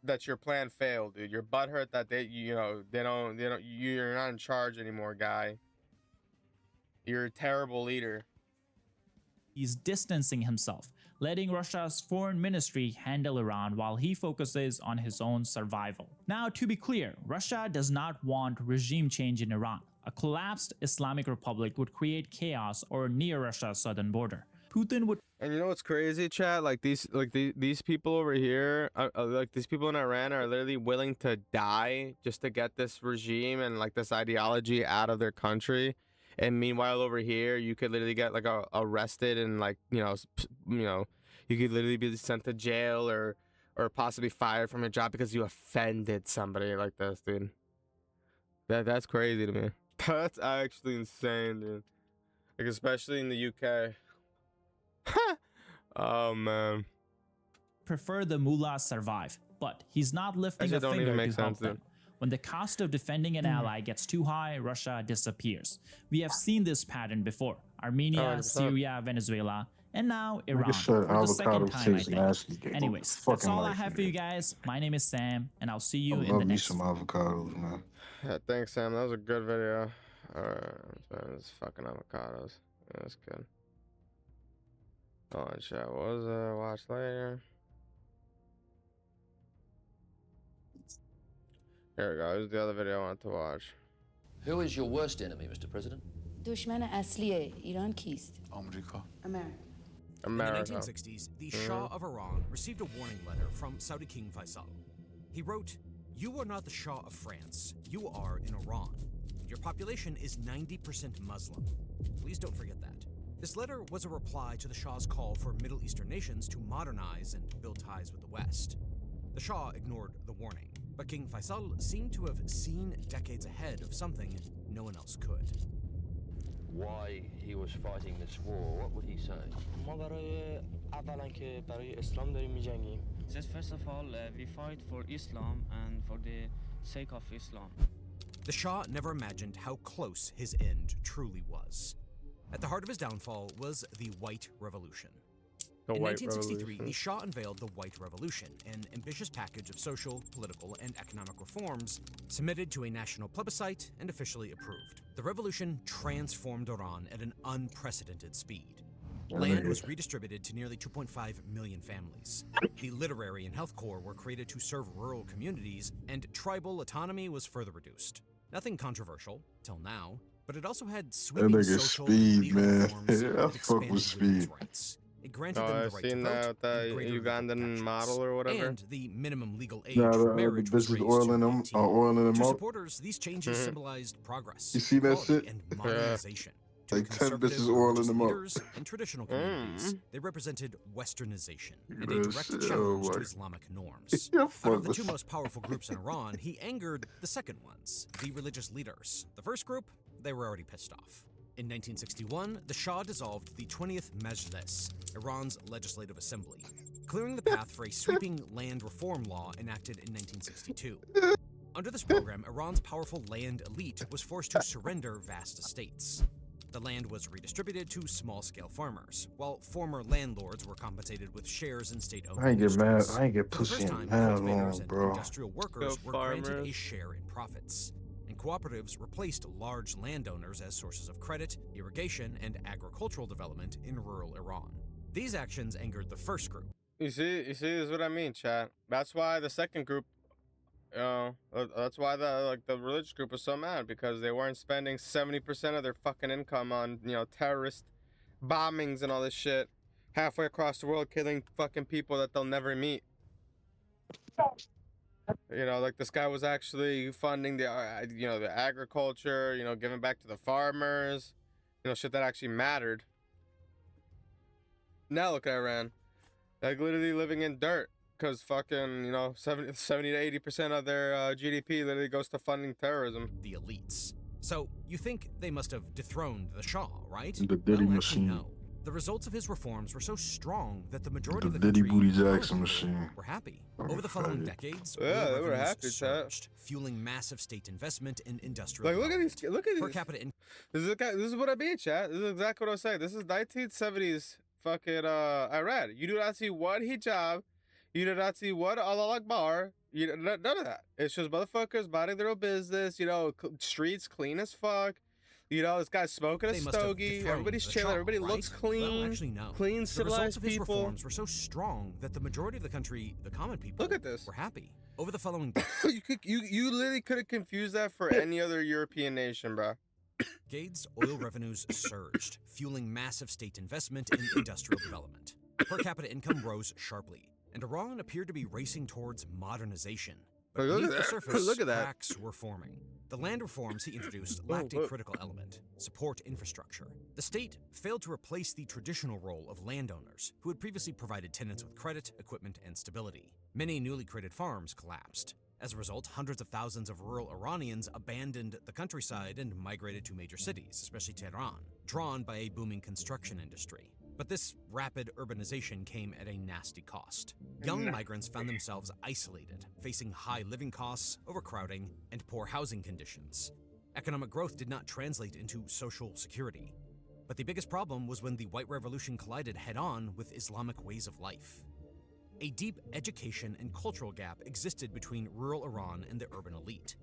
that your plan failed, dude. You're butthurt that you're not in charge anymore, guy. You're a terrible leader. He's distancing himself, letting Russia's foreign ministry handle Iran while he focuses on his own survival. Now, to be clear, Russia does not want regime change in Iran. A collapsed Islamic Republic would create chaos or near Russia's southern border. Putin would. And you know what's crazy, chat? Like these people over here, like these people in Iran are literally willing to die just to get this regime and like this ideology out of their country. And meanwhile, over here, you could literally get like arrested and like you could literally be sent to jail or possibly fired from your job because you offended somebody like this, dude. That's crazy to me. That's actually insane, dude. Like especially in the UK. Oh man. Prefer the mullahs survive, but he's not lifting a finger to help them. When the cost of defending an ally gets too high, Russia disappears. We have seen this pattern before. Armenia, Syria, Venezuela, and now Iran. For the second time, I think. Anyways, that's all I have for you guys. My name is Sam, and I'll see you in the next one. I love me some avocados, man. Yeah, thanks, Sam. That was a good video. Alright, it's fucking avocados. Yeah, that's good. Oh, chat. What was watch later? Here we go. Here's the other video I wanted to watch. Who is your worst enemy, Mr. President? دشمن اصلی ایران کیست؟ America. In the 1960s, the Shah of Iran received a warning letter from Saudi King Faisal. He wrote, "You are not the Shah of France. You are in Iran. Your population is 90% Muslim. Please don't forget that." This letter was a reply to the Shah's call for Middle Eastern nations to modernize and build ties with the West. The Shah ignored the warning, but King Faisal seemed to have seen decades ahead of something no one else could. Why he was fighting this war, what would he say? ما برای اولا که برای اسلام داریم می‌جنگیم. First of all, we fight for Islam and for the sake of Islam. The Shah never imagined how close his end truly was. At the heart of his downfall was the White Revolution. In 1963, the Shah unveiled the White Revolution, an ambitious package of social, political, and economic reforms submitted to a national plebiscite and officially approved. The revolution transformed Iran at an unprecedented speed. Land was redistributed to nearly 2.5 million families. The literary and health corps were created to serve rural communities, and tribal autonomy was further reduced. Nothing controversial, till now, but it also had sweeping social and legal reforms that expanded women's rights. It granted them the right to vote, and greater Ugandan model or whatever, and the minimum legal age for marriage was raised to 18. To supporters, these changes symbolized progress, you see that shit? and modernization. Like 10 bitches oiling them up. In traditional communities, they represented westernization and a direct challenge to Islamic norms. Out of the two most powerful groups in Iran, he angered the second ones, the religious leaders. The first group, they were already pissed off. In 1961, the Shah dissolved the 20th Majlis, Iran's legislative assembly, clearing the path for a sweeping land reform law enacted in 1962. Under this program, Iran's powerful land elite was forced to surrender vast estates. The land was redistributed to small-scale farmers, while former landlords were compensated with shares in state-owned industries. I ain't get pussy in that long, bro. Industrial workers were granted a share in profits, and cooperatives replaced large landowners as sources of credit, irrigation, and agricultural development in rural Iran. These actions angered the first group. You see, this is what I mean, chat. That's why the second group, that's why the religious group was so mad, because they weren't spending 70% of their fucking income on, terrorist bombings and all this shit halfway across the world, killing fucking people that they'll never meet. Like this guy was actually funding the agriculture, giving back to the farmers, shit that actually mattered. Now look at Iran, like literally living in dirt. Because fucking, 70 to 80% of their GDP literally goes to funding terrorism. The elites. So, you think they must have dethroned the Shah, right? The Diddy machine. No. The results of his reforms were so strong that the majority of the Diddy country Booty Jackson machine were happy. Over the following decades, yeah, they were happy, surged, fueling massive state investment in industrial. Like, look at these. Per capita income. This is what I mean, chat. This is exactly what I was saying. This is 1970s fucking Iran. You do not see one hijab. You do not see one Allah Akbar. None of that. It's just motherfuckers minding their own business. You know, streets clean as fuck. You know, this guy's smoking a stogie. Everybody's chilling. Everybody looks clean. Well, actually, no. Clean, civilized people. The results of his people. reforms were so strong that the majority of the country, the common people, look at this, were happy. Over the following you literally could have confused that for any other European nation, bro. decades, oil revenues surged, fueling massive state investment in industrial development. Per capita income rose sharply, and Iran appeared to be racing towards modernization. But beneath the surface, cracks were forming. The land reforms he introduced lacked a critical element: support infrastructure. The state failed to replace the traditional role of landowners, who had previously provided tenants with credit, equipment, and stability. Many newly created farms collapsed. As a result, hundreds of thousands of rural Iranians abandoned the countryside and migrated to major cities, especially Tehran, drawn by a booming construction industry. But this rapid urbanization came at a nasty cost. Young migrants found themselves isolated, facing high living costs, overcrowding, and poor housing conditions. Economic growth did not translate into social security. But the biggest problem was when the White Revolution collided head-on with Islamic ways of life. A deep education and cultural gap existed between rural Iran and the urban elite.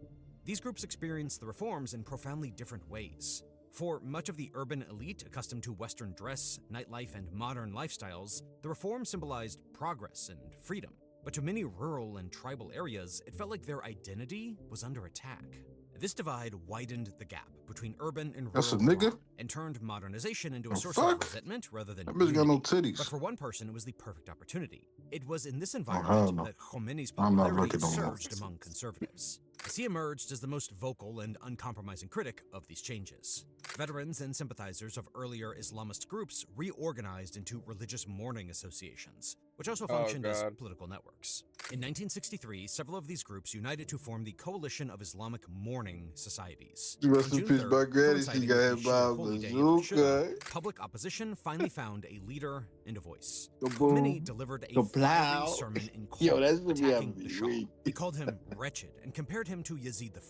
These groups experienced the reforms in profoundly different ways. For much of the urban elite, accustomed to Western dress, nightlife, and modern lifestyles, the reform symbolized progress and freedom. But to many rural and tribal areas, it felt like their identity was under attack. This divide widened the gap between urban and rural Iran and turned modernization into a source of resentment rather than unity. Got no titties. But for one person, it was the perfect opportunity. It was in this environment that Khomeini's popularity surged among conservatives, as he emerged as the most vocal and uncompromising critic of these changes. Veterans and sympathizers of earlier Islamist groups reorganized into religious mourning associations, which also functioned as political networks. In 1963, several of these groups united to form the Coalition of Islamic Mourning Societies. Rest in peace, my granny. She got hit by a bazooka. Public opposition finally found a leader and a voice. Khomeini delivered a fiery sermon in court attacking the Shah. He called him wretched and compared him to Yazid I.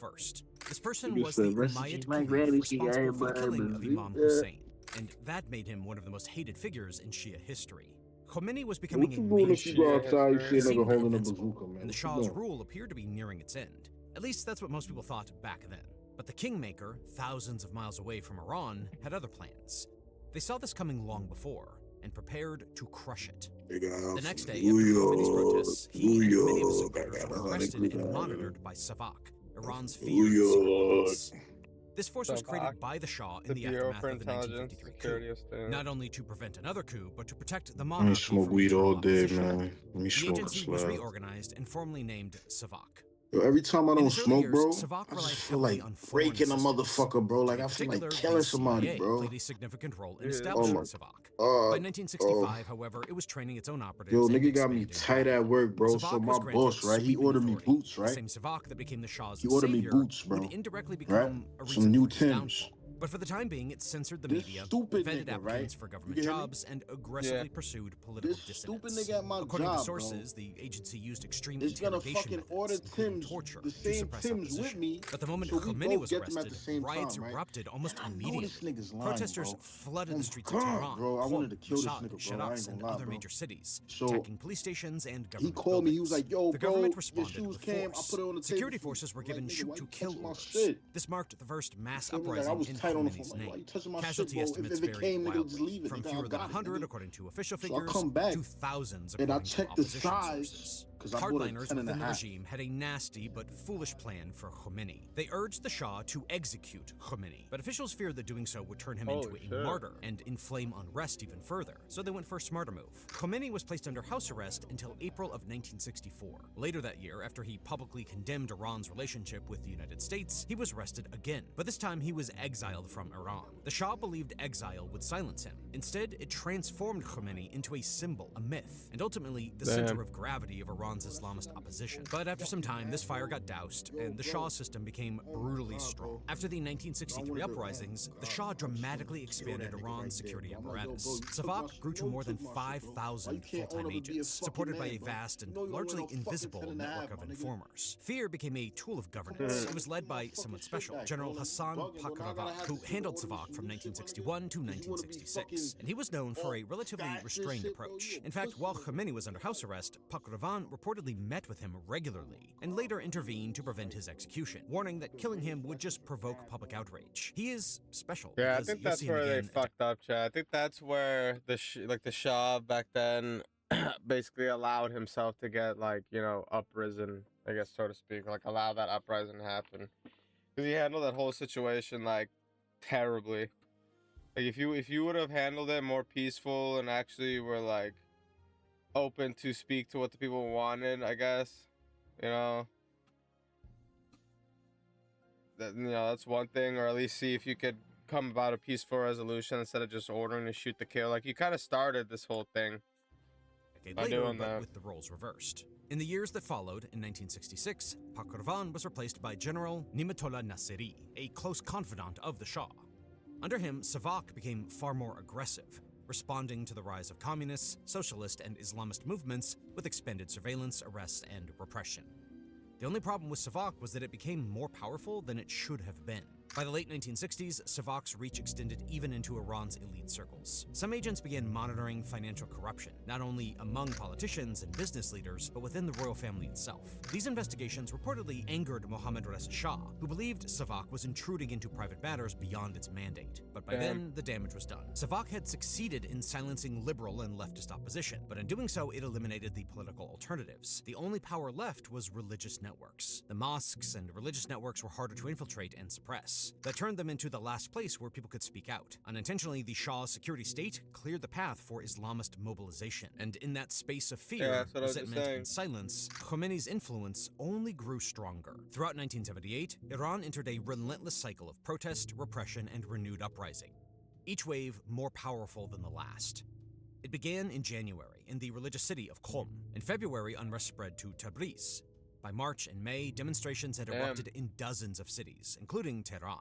This person was the Umayyad caliph responsible for the killing of Imam Hussein, and that made him one of the most hated figures in Shia history. Khomeini was becoming a mainstream and the Shah's rule appeared to be nearing its end. At least that's what most people thought back then. But the kingmaker, thousands of miles away from Iran, had other plans. They saw this coming long before and prepared to crush it. The next day, after Khomeini's protests, he and many of his supporters were arrested and monitored by Savak, Iran's feared secret police. This force was created by the Shah in the aftermath of the 1953 coup, not only to prevent another coup, but to protect the monarchy from internal opposition. The agency was reorganized and formally named Savak. Yo, every time I don't smoke, bro, I just feel like breaking a motherfucker, bro. Like I feel like killing somebody, bro. Played a significant role in establishing Savak. By 1965, however, it was training its own operatives. Yo, nigga got me tight at work, bro. So my boss, right? He ordered me boots, right? The same Savak that became the Shah's He ordered me boots, bro. Would indirectly become a reason some new for his Timbs. downfall. But for the time being, it censored the media, vetted applicants for government jobs, and aggressively pursued political dissidents. According to sources, the agency used extreme interrogation methods, including torture, to suppress opposition. But the moment Khomeini was arrested, riots erupted almost immediately. Protesters flooded the streets of Tehran, Qom, Shiraz, and other major cities, attacking police stations and government called me. He was like, "Yo, the bro, government your responded shoes with came. I force. put it on the table. Security forces were given shoot-to-kill orders. Shit. This marked the first mass I was uprising in tight on the Khomeini's phone. Like, why you name. touching my Casualty shit, bro? estimates If it vary came, nigga, wildly, just leave it. from Nigga, I fewer than got it, 100 nigga. according to official So I figures come back, to thousands and I according to checked the opposition size, sources. 'cause I bought a Hardliners 10 and a within the half. regime had a nasty but foolish plan for Khomeini. They urged the Shah to execute Khomeini, but officials feared that doing so would turn him into a martyr and inflame unrest even further, so they went for a smarter move. Khomeini was placed under house arrest until April of 1964. Later that year, after he publicly condemned Iran's relationship with the United States, he was arrested again, but this time he was exiled from Iran. The Shah believed exile would silence him. Instead, it transformed Khomeini into a symbol, a myth, and ultimately the center of gravity of Iran's Islamist opposition. But after some time, this fire got doused, and the Shah system became brutally strong. After the 1963 uprisings, the Shah dramatically expanded Iran's security apparatus. Savak grew to more than 5,000 full-time agents, supported by a vast and largely invisible network of informers. Fear became a tool of governance. It was led by someone special, General Hassan Pakravan, who handled Savak from 1961 to 1966, and he was known for a relatively restrained approach. In fact, while Khomeini was under house arrest, Pakravan reported reportedly met with him regularly and later intervened to prevent his execution, warning that killing him would just provoke public outrage. He is special. Yeah, I think that's where they fucked up, Chad. I think that's where the Shah back then basically allowed himself to get, like, you know, uprisen, I guess, so to speak, like allow that uprising to happen, because he handled that whole situation like terribly. Like if you would have handled it more peaceful and actually were like open to speak to what the people wanted, I guess, you know, that's one thing, or at least see if you could come about a peaceful resolution instead of just ordering to shoot to kill. Like you kind of started this whole thing by later, doing but that. with the roles reversed. In the years that followed, in 1966, Pakirvan was replaced by General Nimatullah Nasiri, a close confidant of the Shah. Under him, Savak became far more aggressive, responding to the rise of communist, socialist, and Islamist movements with expanded surveillance, arrests, and repression. The only problem with Savak was that it became more powerful than it should have been. By the late 1960s, Savak's reach extended even into Iran's elite circles. Some agents began monitoring financial corruption, not only among politicians and business leaders, but within the royal family itself. These investigations reportedly angered Mohammad Reza Shah, who believed Savak was intruding into private matters beyond its mandate. But by then, the damage was done. Savak had succeeded in silencing liberal and leftist opposition, but in doing so, it eliminated the political alternatives. The only power left was religious networks. The mosques and religious networks were harder to infiltrate and suppress. That turned them into the last place where people could speak out. Unintentionally, the Shah's security state cleared the path for Islamist mobilization. And in that space of fear, resentment, and silence, Khomeini's influence only grew stronger. Throughout 1978, Iran entered a relentless cycle of protest, repression, and renewed uprising, each wave more powerful than the last. It began in January in the religious city of Qom. In February, unrest spread to Tabriz. By March and May, demonstrations had erupted in dozens of cities, including Tehran.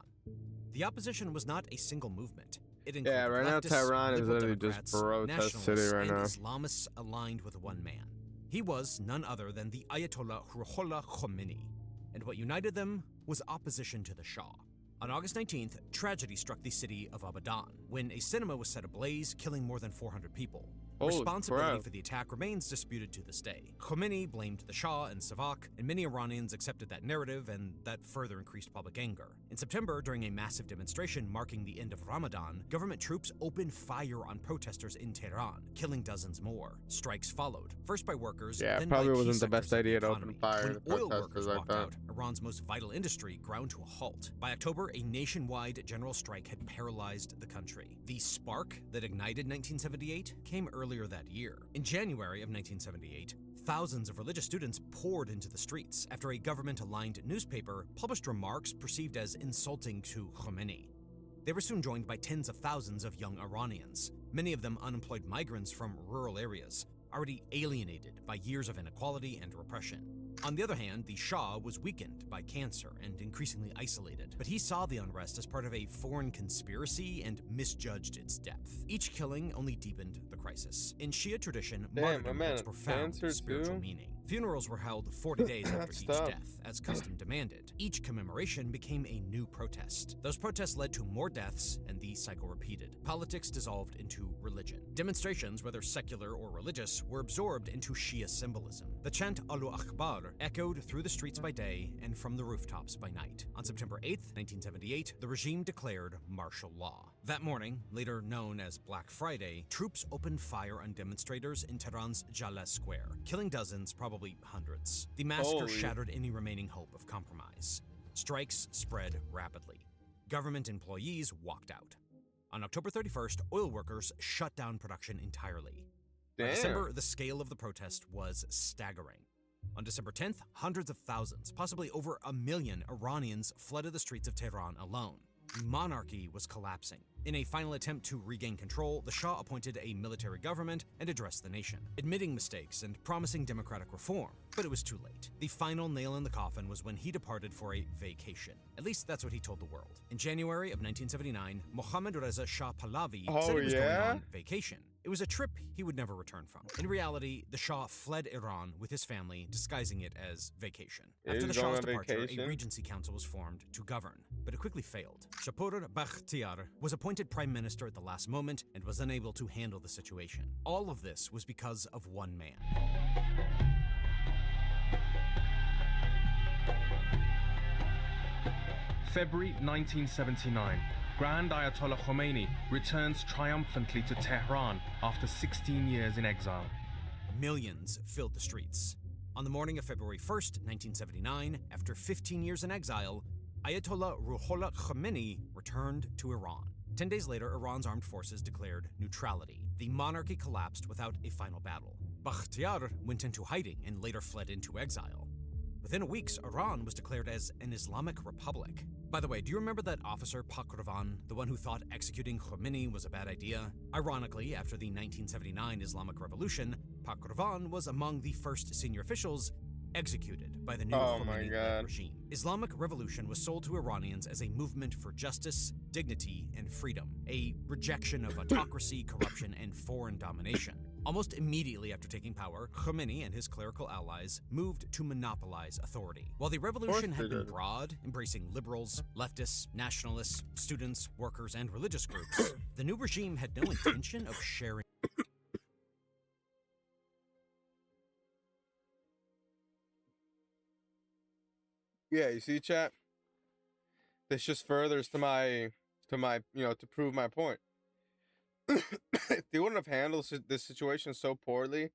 The opposition was not a single movement. It included right now Tehran is literally just protest city right now. Islamists aligned with one man. He was none other than the Ayatollah Ruhollah Khomeini, and what united them was opposition to the Shah. On August 19th, tragedy struck the city of Abadan when a cinema was set ablaze, killing more than 400 people. Responsibility for the attack remains disputed to this day. Khomeini blamed the Shah and Savak, and many Iranians accepted that narrative, and that further increased public anger. In September, during a massive demonstration marking the end of Ramadan, government troops opened fire on protesters in Tehran, killing dozens more. Strikes followed, first by workers, then by probably key wasn't the best sectors of idea to economy. open fire When to oil protesters workers like walked that. out, Iran's most vital industry ground to a halt. By October, a nationwide general strike had paralyzed the country. The spark that ignited 1978 came earlier that year. In January of 1978, thousands of religious students poured into the streets after a government-aligned newspaper published remarks perceived as insulting to Khomeini. They were soon joined by tens of thousands of young Iranians, many of them unemployed migrants from rural areas, already alienated by years of inequality and repression. On the other hand, the Shah was weakened by cancer and increasingly isolated, but he saw the unrest as part of a foreign conspiracy and misjudged its depth. Each killing only deepened the crisis. In Shia tradition, martyrdom holds profound spiritual meaning. Funerals were held 40 days after each death, as custom demanded. Each commemoration became a new protest. Those protests led to more deaths, and the cycle repeated. Politics dissolved into religion. Demonstrations, whether secular or religious, were absorbed into Shia symbolism. The chant Allahu Akbar echoed through the streets by day and from the rooftops by night. On September 8th, 1978, the regime declared martial law. That morning, later known as Black Friday, troops opened fire on demonstrators in Tehran's Jaleh Square, killing dozens, probably hundreds. The massacre shattered any remaining hope of compromise. Strikes spread rapidly. Government employees walked out. On October 31st, oil workers shut down production entirely. By December, the scale of the protest was staggering. On December 10th, hundreds of thousands, possibly over 1 million Iranians flooded the streets of Tehran alone. The monarchy was collapsing. In a final attempt to regain control, the Shah appointed a military government and addressed the nation, admitting mistakes and promising democratic reform. But it was too late. The final nail in the coffin was when he departed for a vacation. At least that's what he told the world. In January of 1979, Mohammad Reza Shah Pahlavi said he was going on vacation. It was a trip he would never return from. In reality, the Shah fled Iran with his family, disguising it as vacation. After the Shah's departure, a regency council was formed to govern, but it quickly failed. Shapur Bakhtiar was appointed prime minister at the last moment and was unable to handle the situation. All of this was because of one man. February 1979. Grand Ayatollah Khomeini returns triumphantly to Tehran after 16 years in exile. Millions filled the streets. On the morning of February 1st, 1979, after 15 years in exile, Ayatollah Ruhollah Khomeini returned to Iran. 10 days later, Iran's armed forces declared neutrality. The monarchy collapsed without a final battle. Bakhtiar went into hiding and later fled into exile. Within weeks, Iran was declared as an Islamic republic. By the way, do you remember that officer Pakrovan, the one who thought executing Khomeini was a bad idea? Ironically, after the 1979 Islamic Revolution, Pakrovan was among the first senior officials executed by the new Khomeini regime. Islamic Revolution was sold to Iranians as a movement for justice, dignity, and freedom, a rejection of autocracy, corruption, and foreign domination. Almost immediately after taking power, Khomeini and his clerical allies moved to monopolize authority. While the revolution had been broad, embracing liberals, leftists, nationalists, students, workers, and religious groups, the new regime had no intention of sharing. Yeah, you see, chat? This just furthers to my, to prove my point. If they wouldn't have handled this situation so poorly,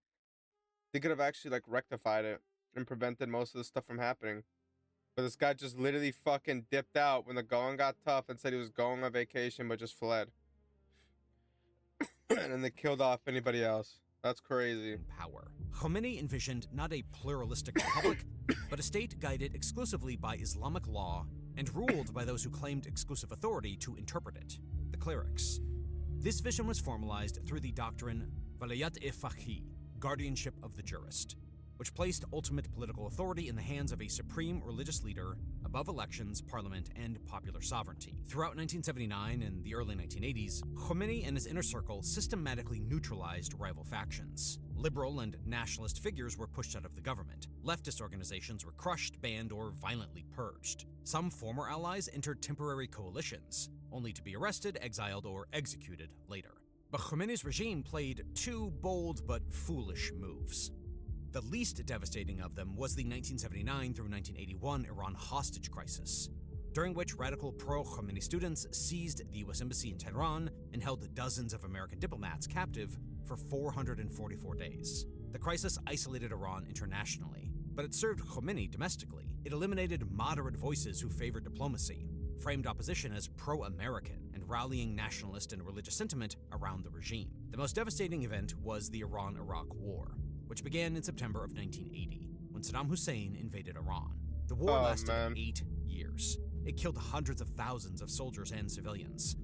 they could have actually, like, rectified it and prevented most of the stuff from happening. But this guy just literally fucking dipped out when the going got tough and said he was going on vacation, but just fled. And then they killed off anybody else. That's crazy. Power. Khomeini envisioned not a pluralistic republic, but a state guided exclusively by Islamic law and ruled by those who claimed exclusive authority to interpret it, the clerics. This vision was formalized through the doctrine Valayat-e-Faqih, guardianship of the jurist, which placed ultimate political authority in the hands of a supreme religious leader above elections, parliament, and popular sovereignty. Throughout 1979 and the early 1980s, Khomeini and his inner circle systematically neutralized rival factions. Liberal and nationalist figures were pushed out of the government. Leftist organizations were crushed, banned, or violently purged. Some former allies entered temporary coalitions, only to be arrested, exiled, or executed later. But Khomeini's regime played two bold but foolish moves. The least devastating of them was the 1979 through 1981 Iran hostage crisis, during which radical pro-Khomeini students seized the U.S. Embassy in Tehran and held dozens of American diplomats captive for 444 days. The crisis isolated Iran internationally, but it served Khomeini domestically. It eliminated moderate voices who favored diplomacy, framed opposition as pro-American, and rallying nationalist and religious sentiment around the regime. The most devastating event was the Iran-Iraq War, which began in September of 1980, when Saddam Hussein invaded Iran. The war lasted 8 years. It killed hundreds of thousands of soldiers and civilians.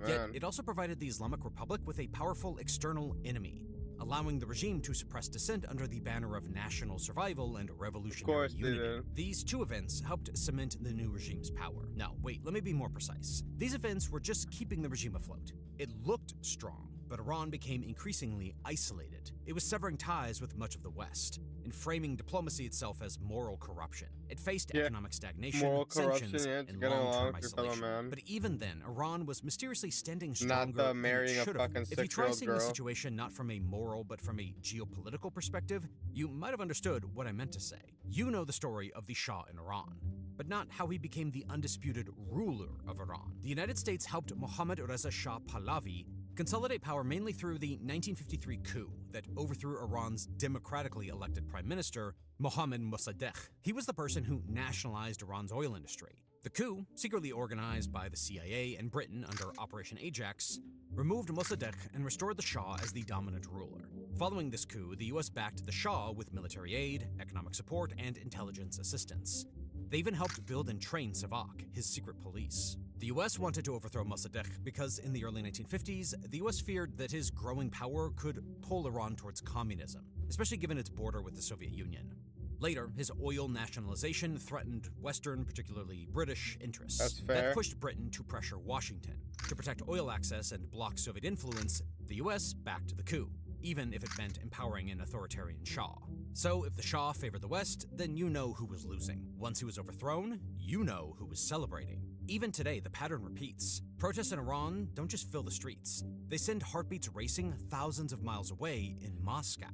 Yet it also provided the Islamic Republic with a powerful external enemy, allowing the regime to suppress dissent under the banner of national survival and revolutionary unity. These two events helped cement the new regime's power. Now, wait, let me be more precise. These events were just keeping the regime afloat. It looked strong, but Iran became increasingly isolated. It was severing ties with much of the West and framing diplomacy itself as moral corruption. It faced economic stagnation, sanctions, and long-term isolation. But even then, Iran was mysteriously standing stronger not the marrying a fucking 6-year-old girl. If you try seeing the situation not from a moral but from a geopolitical perspective, you might have understood what I meant to say. You know the story of the Shah in Iran, but not how he became the undisputed ruler of Iran. The United States helped Mohammad Reza Shah Pahlavi consolidate power mainly through the 1953 coup that overthrew Iran's democratically elected prime minister, Mohammad Mossadegh. He was the person who nationalized Iran's oil industry. The coup, secretly organized by the CIA and Britain under Operation Ajax, removed Mossadegh and restored the Shah as the dominant ruler. Following this coup, the US backed the Shah with military aid, economic support, and intelligence assistance. They even helped build and train Savak, his secret police. The US wanted to overthrow Mossadegh because in the early 1950s, the US feared that his growing power could pull Iran towards communism, especially given its border with the Soviet Union. Later, his oil nationalization threatened Western, particularly British, interests. That's fair. That pushed Britain to pressure Washington. To protect oil access and block Soviet influence, the US backed the coup, even if it meant empowering an authoritarian Shah. So if the Shah favored the West, then you know who was losing. Once he was overthrown, you know who was celebrating. Even today, the pattern repeats. Protests in Iran don't just fill the streets. They send heartbeats racing thousands of miles away in Moscow.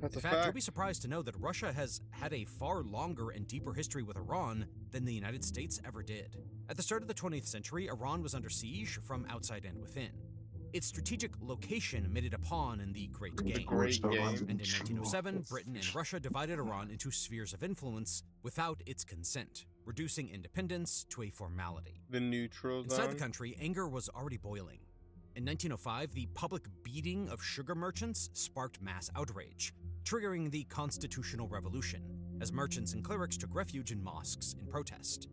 In fact, you'll be surprised to know that Russia has had a far longer and deeper history with Iran than the United States ever did. At the start of the 20th century, Iran was under siege from outside and within. Its strategic location made it a pawn in the Great Game. And in 1907, Britain and Russia divided Iran into spheres of influence without its consent, reducing independence to a formality. The neutral zone. Inside the country, anger was already boiling. In 1905, the public beating of sugar merchants sparked mass outrage, triggering the Constitutional Revolution, as merchants and clerics took refuge in mosques in protest.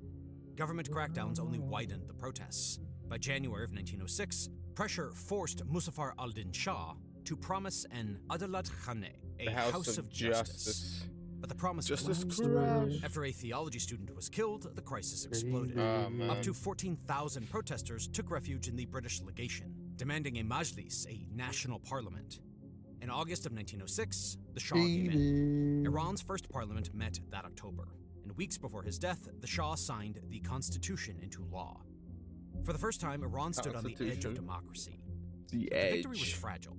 Government crackdowns only widened the protests. By January of 1906, pressure forced Muzaffar al-Din Shah to promise an Adalat Khaneh, a house of justice. But the promise collapsed. After a theology student was killed, the crisis exploded. Up to 14,000 protesters took refuge in the British legation, demanding a majlis, a national parliament. In August of 1906, the Shah gave in. Iran's first parliament met that October, and weeks before his death, the Shah signed the constitution into law. For the first time, Iran stood on the edge of democracy. The victory was fragile.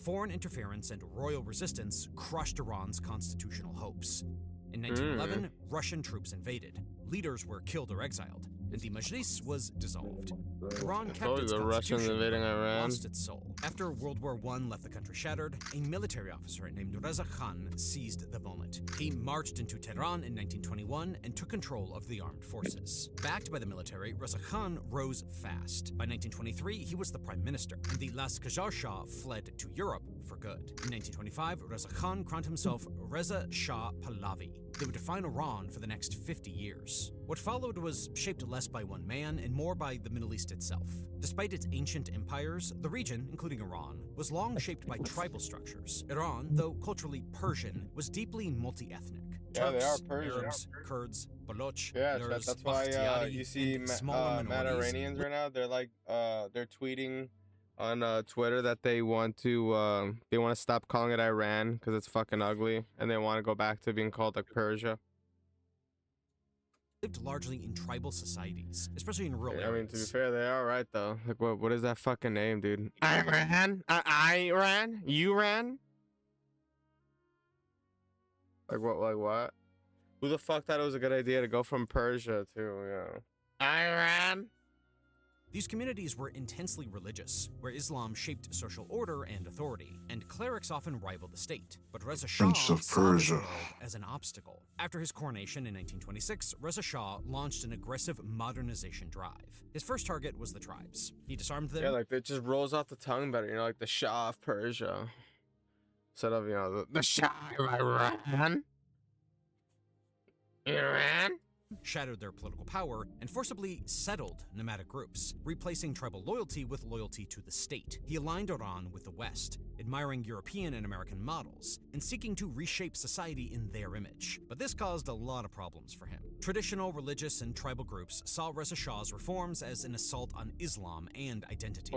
Foreign interference and royal resistance crushed Iran's constitutional hopes. In 1911, Russian troops invaded. Leaders were killed or exiled, and the Majlis was dissolved. Iran kept its constitution, but lost its soul. After World War I left the country shattered, a military officer named Reza Khan seized the moment. He marched into Tehran in 1921 and took control of the armed forces. Backed by the military, Reza Khan rose fast. By 1923, he was the prime minister, and the Last Qajar Shah fled to Europe for good. In 1925, Reza Khan crowned himself Reza Shah Pahlavi. They would define Iran for the next 50 years. What followed was shaped less by one man and more by the Middle East itself. Despite its ancient empires, the region, including Iran, was long shaped by tribal structures. Iran, though culturally Persian, was deeply multi-ethnic. Yeah, Turks, they are Persian. Arabs, Kurds, Baloch, Yeah, Lurs, that's why Bakhtiyari, you see and mad smaller minorities. Iranians right now. They're like, they're tweeting on Twitter that they want to stop calling it Iran because it's fucking ugly, and they want to go back to being called like Persia. Lived largely in tribal societies, especially in rural areas. I mean, to be fair, they are right though. Like, what is that fucking name, dude? Iran? Iran? You ran? Like what? Like what? Who the fuck thought it was a good idea to go from Persia to, you know, Iran? These communities were intensely religious, where Islam shaped social order and authority, and clerics often rivaled the state. But Reza Shah saw this world as an obstacle. After his coronation in 1926, Reza Shah launched an aggressive modernization drive. His first target was the tribes. He disarmed them. Yeah, like it just rolls off the tongue better, you know, like the Shah of Persia. Instead of, you know, the Shah of Iran. Iran? Shattered their political power, and forcibly settled nomadic groups, replacing tribal loyalty with loyalty to the state. He aligned Iran with the West, admiring European and American models, and seeking to reshape society in their image. But this caused a lot of problems for him. Traditional religious and tribal groups saw Reza Shah's reforms as an assault on Islam and identity.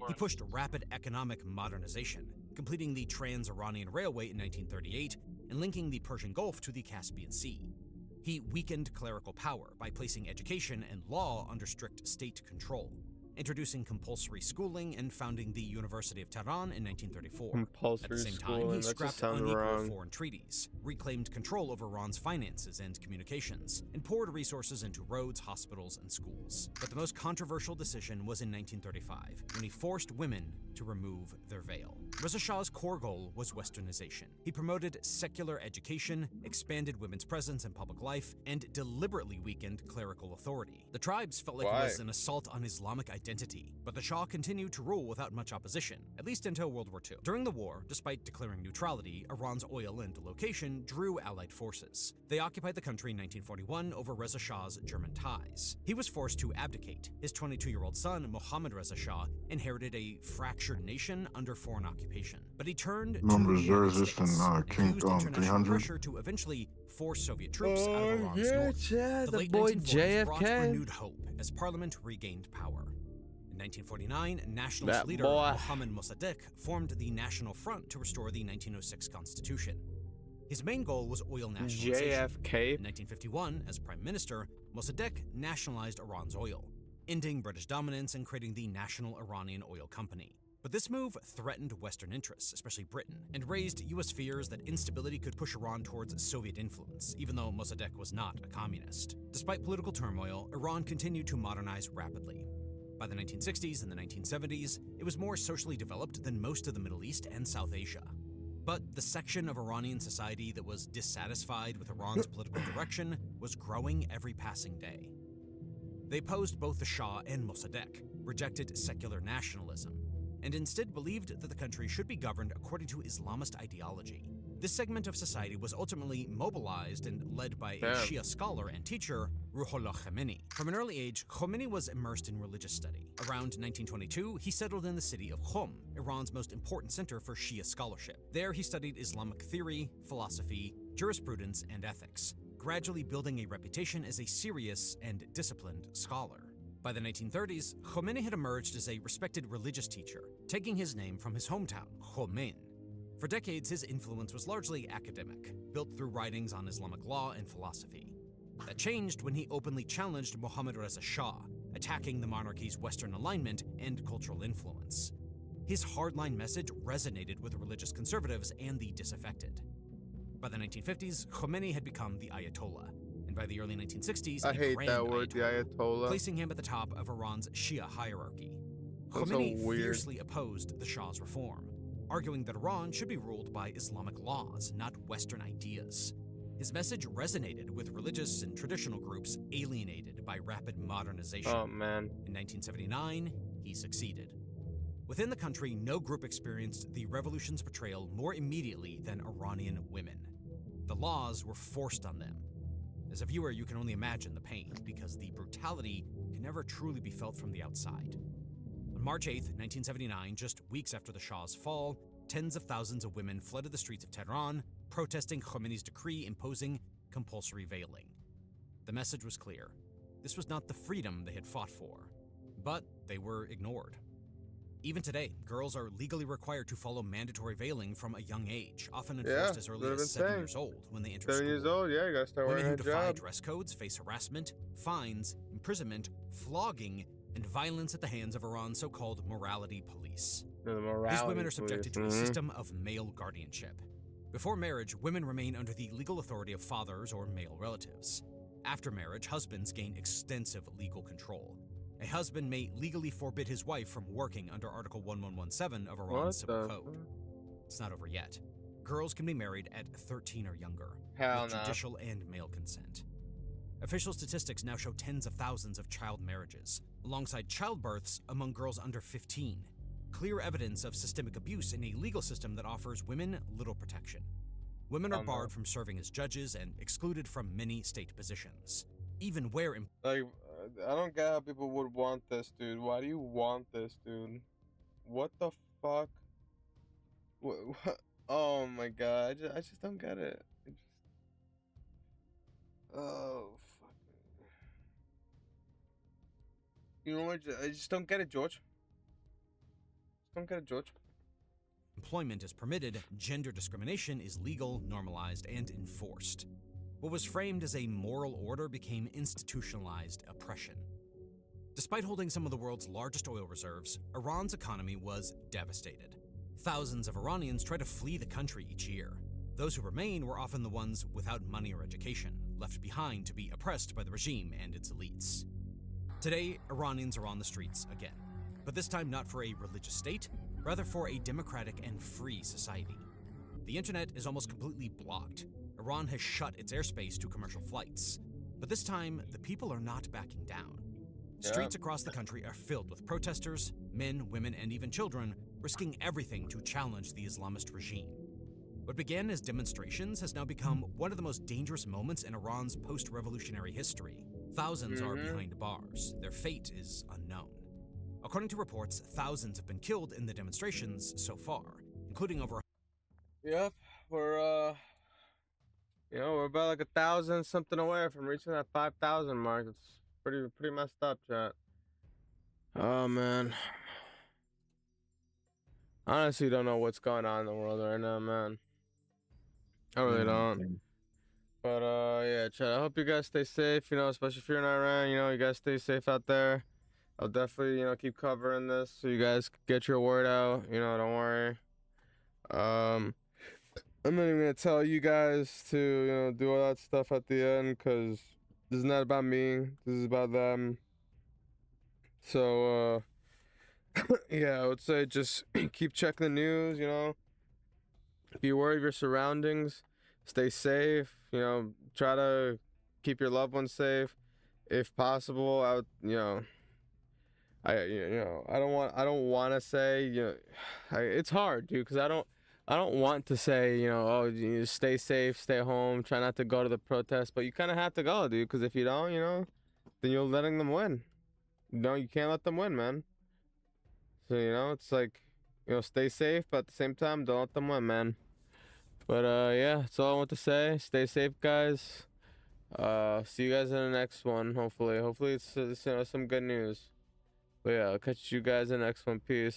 He pushed rapid economic modernization, completing the Trans-Iranian Railway in 1938 and linking the Persian Gulf to the Caspian Sea. He weakened clerical power by placing education and law under strict state control, introducing compulsory schooling and founding the University of Tehran in 1934. At the same time, he scrapped unequal foreign treaties, reclaimed control over Iran's finances and communications, and poured resources into roads, hospitals, and schools. But the most controversial decision was in 1935, when he forced women to remove their veil. Reza Shah's core goal was westernization. He promoted secular education, expanded women's presence in public life, and deliberately weakened clerical authority. The tribes felt like it was an assault on Islamic identity, but the Shah continued to rule without much opposition, at least until World War II. During the war, despite declaring neutrality, Iran's oil and location drew Allied forces. They occupied the country in 1941 over Reza Shah's German ties. He was forced to abdicate. His 22-year-old son, Mohammad Reza Shah, inherited a fractured nation under foreign occupation. But he turned to the United States and used international pressure to eventually force Soviet troops out of Iran's north. The late 1940s brought renewed hope as Parliament regained power. In 1949, nationalist leader Mohammad Mossadegh formed the National Front to restore the 1906 Constitution. His main goal was oil nationalization. JFK. In 1951, as prime minister, Mossadegh nationalized Iran's oil, ending British dominance and creating the National Iranian Oil Company. But this move threatened Western interests, especially Britain, and raised US fears that instability could push Iran towards Soviet influence, even though Mossadegh was not a communist. Despite political turmoil, Iran continued to modernize rapidly. By the 1960s and the 1970s, it was more socially developed than most of the Middle East and South Asia. But the section of Iranian society that was dissatisfied with Iran's political direction was growing every passing day. They opposed both the Shah and Mossadegh, rejected secular nationalism, and instead believed that the country should be governed according to Islamist ideology. This segment of society was ultimately mobilized and led by a Shia scholar and teacher, Ruhollah Khomeini. From an early age, Khomeini was immersed in religious study. Around 1922, he settled in the city of Qom, Iran's most important center for Shia scholarship. There, he studied Islamic theory, philosophy, jurisprudence, and ethics, gradually building a reputation as a serious and disciplined scholar. By the 1930s, Khomeini had emerged as a respected religious teacher, taking his name from his hometown, Khomein. For decades, his influence was largely academic, built through writings on Islamic law and philosophy. That changed when he openly challenged Mohammad Reza Shah, attacking the monarchy's Western alignment and cultural influence. His hardline message resonated with religious conservatives and the disaffected. By the 1950s, Khomeini had become the Ayatollah, and by the early 1960s, I hate that word, the Ayatollah, placing him at the top of Iran's Shia hierarchy. That's Khomeini so weird. fiercely opposed the Shah's reform, arguing that Iran should be ruled by Islamic laws, not Western ideas. His message resonated with religious and traditional groups alienated by rapid modernization. Oh, man. In 1979, he succeeded. Within the country, no group experienced the revolution's betrayal more immediately than Iranian women. The laws were forced on them. As a viewer, you can only imagine the pain, because the brutality can never truly be felt from the outside. On March 8, 1979, just weeks after the Shah's fall, tens of thousands of women flooded the streets of Tehran, protesting Khomeini's decree imposing compulsory veiling. The message was clear. This was not the freedom they had fought for, but they were ignored. Even today, girls are legally required to follow mandatory veiling from a young age, often enforced as early as 7 years old when they enter 7 school. years old, yeah, you gotta start Women wearing who a defy hijab. dress codes face harassment, fines, imprisonment, flogging, and violence at the hands of Iran's so-called morality police. The These morality women are subjected to a police. system of male guardianship. Before marriage, women remain under the legal authority of fathers or male relatives. After marriage, husbands gain extensive legal control. A husband may legally forbid his wife from working under Article 1117 of Iran's Civil Code. It's not over yet. Girls can be married at 13 or younger, Hell with no. judicial and male consent. Official statistics now show tens of thousands of child marriages, alongside childbirths among girls under 15. Clear evidence of systemic abuse in a legal system that offers women little protection. Women are barred from serving as judges and excluded from many state positions, even where Like, I don't get how people would want this, dude. Why do you want this, dude? What the fuck? What? Oh my god, I just don't get it. Oh, fuck. You know what? I just don't get it, George. Don't get it, George. employment is permitted, gender discrimination is legal, normalized, and enforced. What was framed as a moral order became institutionalized oppression. Despite holding some of the world's largest oil reserves, Iran's economy was devastated. Thousands of Iranians try to flee the country each year. Those who remain were often the ones without money or education, left behind to be oppressed by the regime and its elites. Today, Iranians are on the streets again, but this time not for a religious state, rather for a democratic and free society. The internet is almost completely blocked. Iran has shut its airspace to commercial flights. But this time, the people are not backing down. Streets across the country are filled with protesters, men, women, and even children, risking everything to challenge the Islamist regime. What began as demonstrations has now become one of the most dangerous moments in Iran's post-revolutionary history. Thousands are behind bars. Their fate is unknown. According to reports, thousands have been killed in the demonstrations so far, including over... Yep, we're about like 1,000 something away from reaching that 5,000 mark. It's pretty messed up, chat. Oh man, honestly don't know what's going on in the world right now, man. I really don't. But yeah, chat, I hope you guys stay safe, especially if you're in Iran, you guys stay safe out there. I'll definitely, you know, keep covering this so you guys get your word out. You know, don't worry. I'm not even gonna tell you guys to, you know, do all that stuff at the end, because this is not about me. This is about them. So, yeah, I would say just keep checking the news, you know. Be aware of your surroundings. Stay safe. You know, try to keep your loved ones safe, if possible. I would, you know, I don't want to say, you know, it's hard, dude, because I don't want to say, you know, oh, you stay safe, stay home, try not to go to the protest, but you kind of have to go, dude, because if you don't, you know, then you're letting them win. No, you can't let them win, man. So, you know, it's like, you know, stay safe, but at the same time, don't let them win, man. But, yeah, that's all I want to say. Stay safe, guys. See you guys in the next one, hopefully. Hopefully it's you know, some good news. But yeah, I'll catch you guys in the next one. Peace.